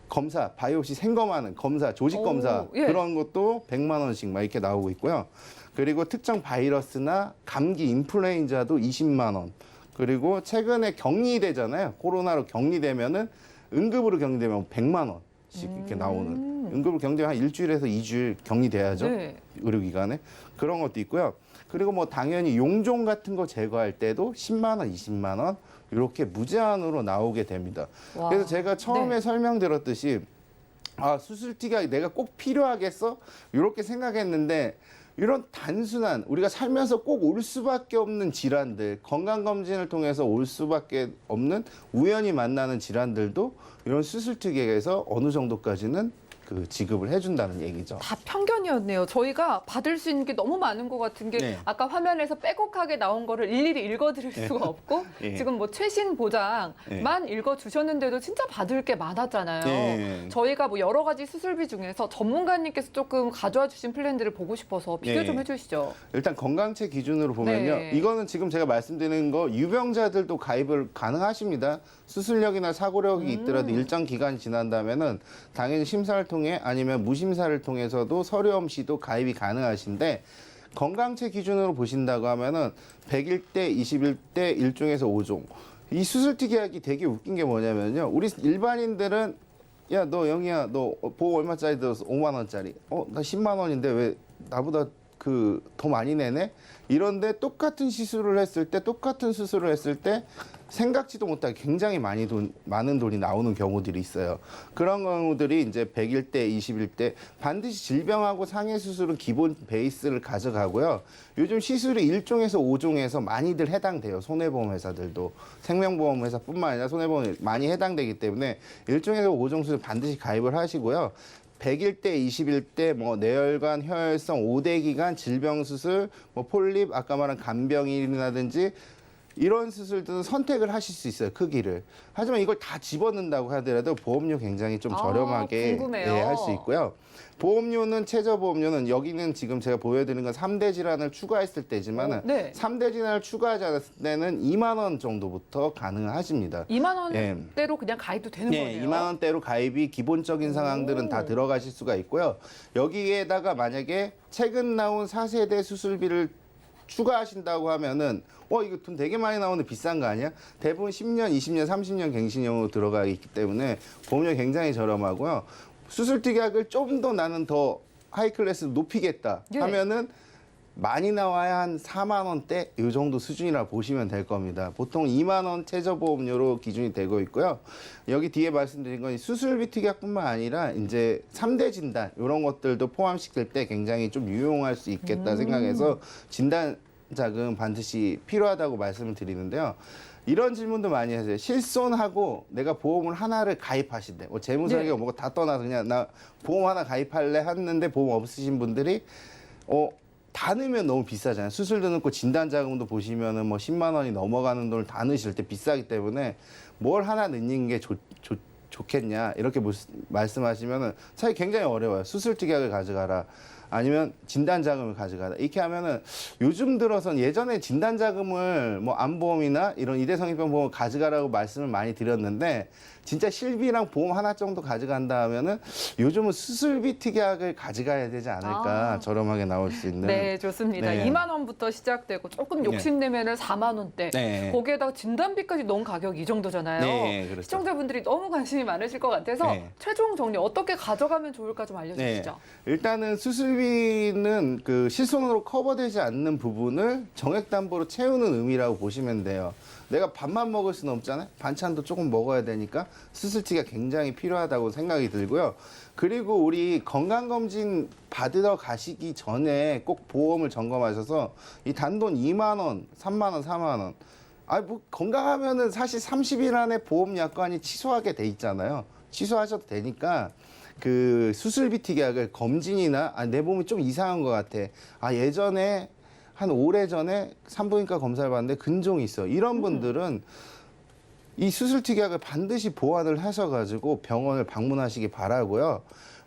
Speaker 4: 검사, 바이옵시 생검하는 검사, 조직 검사
Speaker 2: 예.
Speaker 4: 그런 것도 100만 원씩 막 이렇게 나오고 있고요. 그리고 특정 바이러스나 감기, 인플루엔자도 20만 원. 그리고 최근에 격리되잖아요. 코로나로 격리되면은 응급으로 격리되면 100만 원씩 이렇게 나오는. 응급으로 격리되면 한 일주일에서 2주일 격리돼야죠.
Speaker 2: 네.
Speaker 4: 의료기관에. 그런 것도 있고요. 그리고 뭐 당연히 용종 같은 거 제거할 때도 10만 원, 20만 원 이렇게 무제한으로 나오게 됩니다.
Speaker 2: 와.
Speaker 4: 그래서 제가 처음에
Speaker 2: 네.
Speaker 4: 설명드렸듯이 아, 수술티가 내가 꼭 필요하겠어? 이렇게 생각했는데 이런 단순한 우리가 살면서 꼭 올 수밖에 없는 질환들, 건강검진을 통해서 올 수밖에 없는 우연히 만나는 질환들도 이런 수술특약에서 어느 정도까지는 그 지급을 해준다는 얘기죠.
Speaker 2: 다 편견이었네요. 저희가 받을 수 있는 게 너무 많은 것 같은 게
Speaker 4: 네.
Speaker 2: 아까 화면에서 빼곡하게 나온 거를 일일이 읽어드릴 수가 없고
Speaker 4: 예.
Speaker 2: 지금 뭐 최신 보장만 읽어주셨는데도 진짜 받을 게 많았잖아요.
Speaker 4: 네.
Speaker 2: 저희가 뭐 여러 가지 수술비 중에서 전문가님께서 조금 가져와 주신 플랜들을 보고 싶어서 비교
Speaker 4: 네.
Speaker 2: 좀 해주시죠.
Speaker 4: 일단 건강체 기준으로 보면요.
Speaker 2: 네.
Speaker 4: 이거는 지금 제가 말씀드리는 거 유병자들도 가입을 가능하십니다. 수술력이나 사고력이 있더라도 일정 기간이 지난다면은 당연히 심사를 통해 아니면 무심사를 통해서도 서류 없이도 가입이 가능하신데 건강체 기준으로 보신다고 하면은 100일대, 20일대 1종에서 5종. 이 수술특약이 되게 웃긴 게 뭐냐면요. 우리 일반인들은 야, 너 영희야, 너 보험 얼마짜리 들었어? 5만 원짜리. 나 10만 원인데 왜 나보다 더 많이 내네? 이런데 똑같은 시술을 했을 때, 똑같은 수술을 했을 때 생각지도 못하게 굉장히 많은 돈이 나오는 경우들이 있어요. 그런 경우들이 이제 100일대, 20일대 반드시 질병하고 상해 수술은 기본 베이스를 가져가고요. 요즘 시술이 1종에서 5종에서 많이들 해당돼요. 손해보험 회사들도. 생명보험 회사뿐만 아니라 손해보험 많이 해당되기 때문에 1종에서 5종 수술 반드시 가입을 하시고요. 100일대, 20일대, 뭐 뇌혈관, 혈혈성, 5대 기간, 질병 수술, 뭐 폴립, 아까 말한 간병이라든지 이런 수술들은 선택을 하실 수 있어요, 크기를. 하지만 이걸 다 집어넣는다고 하더라도 보험료 굉장히 좀 저렴하게
Speaker 2: 궁금해요.
Speaker 4: 할 수 있고요. 보험료는 최저보험료는 여기는 지금 제가 보여드리는 건 3대 질환을 추가했을 때지만은
Speaker 2: 네.
Speaker 4: 3대 질환을 추가하지 않았을 때는 2만 원 정도부터 가능하십니다.
Speaker 2: 2만 원대로 그냥 가입도 되는
Speaker 4: 네,
Speaker 2: 거네요.
Speaker 4: 2만 원대로 가입이 기본적인 상황들은 다 들어가실 수가 있고요. 여기에다가 만약에 최근 나온 4세대 수술비를 추가하신다고 하면은 이거 돈 되게 많이 나오는데 비싼 거 아니야? 대부분 10년, 20년, 30년 갱신형으로 들어가 있기 때문에 보험료 굉장히 저렴하고요. 수술 특약을 좀 더 나는 더 하이 클래스로 높이겠다
Speaker 2: 예.
Speaker 4: 하면은 많이 나와야 한 4만 원대 이 정도 수준이라 보시면 될 겁니다. 보통 2만 원 최저보험료로 기준이 되고 있고요. 여기 뒤에 말씀드린 건 수술비 특약뿐만 아니라 이제 3대 진단 이런 것들도 포함시킬 때 굉장히 좀 유용할 수 있겠다 생각해서 진단 자금 반드시 필요하다고 말씀을 드리는데요. 이런 질문도 많이 하세요. 실손하고 내가 보험을 하나를 가입하신대. 뭐 재무설계가 뭐고 다 떠나서 그냥 나 보험 하나 가입할래 했는데 보험 없으신 분들이 다 넣으면 너무 비싸잖아요. 수술도 넣고 진단 자금도 보시면은 뭐 10만 원이 넘어가는 돈을 다 넣으실 때 비싸기 때문에 뭘 하나 넣는 게 좋겠냐 이렇게 말씀하시면은 사실 굉장히 어려워요. 수술 특약을 가져가라. 아니면 진단 자금을 가져가라. 이렇게 하면은 요즘 들어선 예전에 진단 자금을 뭐 암보험이나 이런 이대성인병 보험을 가져가라고 말씀을 많이 드렸는데 진짜 실비랑 보험 하나 정도 가져간다 하면은 요즘은 수술비 특약을 가져가야 되지 않을까. 저렴하게 나올 수 있는.
Speaker 2: 네, 좋습니다.
Speaker 4: 네.
Speaker 2: 2만 원부터 시작되고 조금 욕심내면은 4만 원대.
Speaker 4: 네.
Speaker 2: 거기에다가 진단비까지 넣은 가격이 이 정도잖아요.
Speaker 4: 네, 그렇죠.
Speaker 2: 시청자분들이 너무 관심이 많으실 것 같아서
Speaker 4: 네.
Speaker 2: 최종 정리 어떻게 가져가면 좋을까 좀 알려주시죠.
Speaker 4: 일단은 수술비는 그 실손으로 커버되지 않는 부분을 정액담보로 채우는 의미라고 보시면 돼요. 내가 밥만 먹을 수는 없잖아요. 반찬도 조금 먹어야 되니까 수술비가 굉장히 필요하다고 생각이 들고요. 그리고 우리 건강검진 받으러 가시기 전에 꼭 보험을 점검하셔서 이 단돈 2만 원, 3만 원, 4만 원. 뭐 건강하면은 사실 30일 안에 보험 약관이 취소하게 돼 있잖아요. 취소하셔도 되니까 그 수술비 특약을 검진이나 내 몸이 좀 이상한 것 같아. 예전에 한 오래전에 산부인과 검사를 받는데 근종이 있어. 이런 분들은 이 수술 특약을 반드시 보완을 하셔가지고 병원을 방문하시기 바라고요.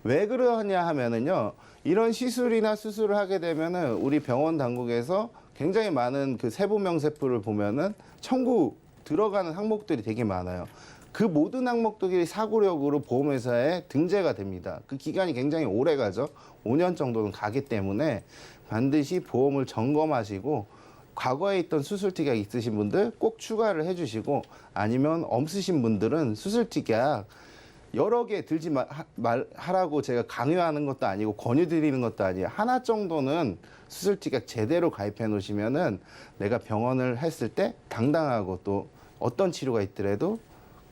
Speaker 4: 왜 그러냐 하면은요. 이런 시술이나 수술을 하게 되면은 우리 병원 당국에서 굉장히 많은 그 세부 명세표를 보면은 청구 들어가는 항목들이 되게 많아요. 그 모든 항목들이 사고력으로 보험회사에 등재가 됩니다. 그 기간이 굉장히 오래 가죠. 5년 정도는 가기 때문에 반드시 보험을 점검하시고 과거에 있던 수술특약 있으신 분들 꼭 추가를 해주시고 아니면 없으신 분들은 수술특약 여러 개 들지 말하라고 제가 강요하는 것도 아니고 권유드리는 것도 아니에요. 하나 정도는 수술특약 제대로 가입해 놓으시면은 내가 병원을 했을 때 당당하고 또 어떤 치료가 있더라도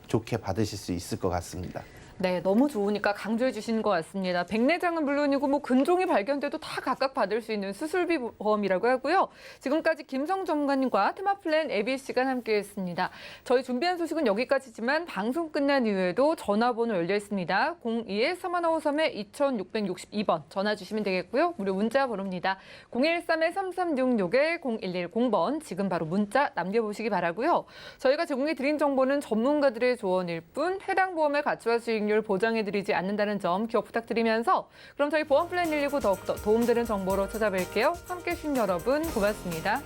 Speaker 4: 좋게 받으실 수 있을 것 같습니다.
Speaker 2: 네, 너무 좋으니까 강조해 주시는 것 같습니다. 백내장은 물론이고 뭐 근종이 발견돼도 다 각각 받을 수 있는 수술비 보험이라고 하고요. 지금까지 김성 전문가님과 테마플랜 AB 시간 함께했습니다. 저희 준비한 소식은 여기까지지만 방송 끝난 이후에도 전화번호 열려 있습니다. 02-3153-2662번 전화 주시면 되겠고요. 무료 문자 번호입니다. 013-3366-0110번 지금 바로 문자 남겨보시기 바라고요. 저희가 제공해 드린 정보는 전문가들의 조언일 뿐 해당 보험의 가치와 수익률 보장해드리지 않는다는 점 기억 부탁드리면서 그럼 저희 보험플랜 119 더욱더 도움되는 정보로 찾아뵐게요. 함께해 주신 여러분 고맙습니다.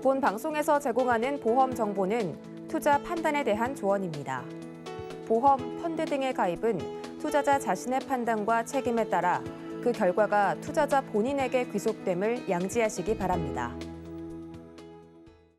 Speaker 1: 본 방송에서 제공하는 보험 정보는 투자 판단에 대한 조언입니다. 보험, 펀드 등의 가입은 투자자 자신의 판단과 책임에 따라 그 결과가 투자자 본인에게 귀속됨을 양지하시기 바랍니다.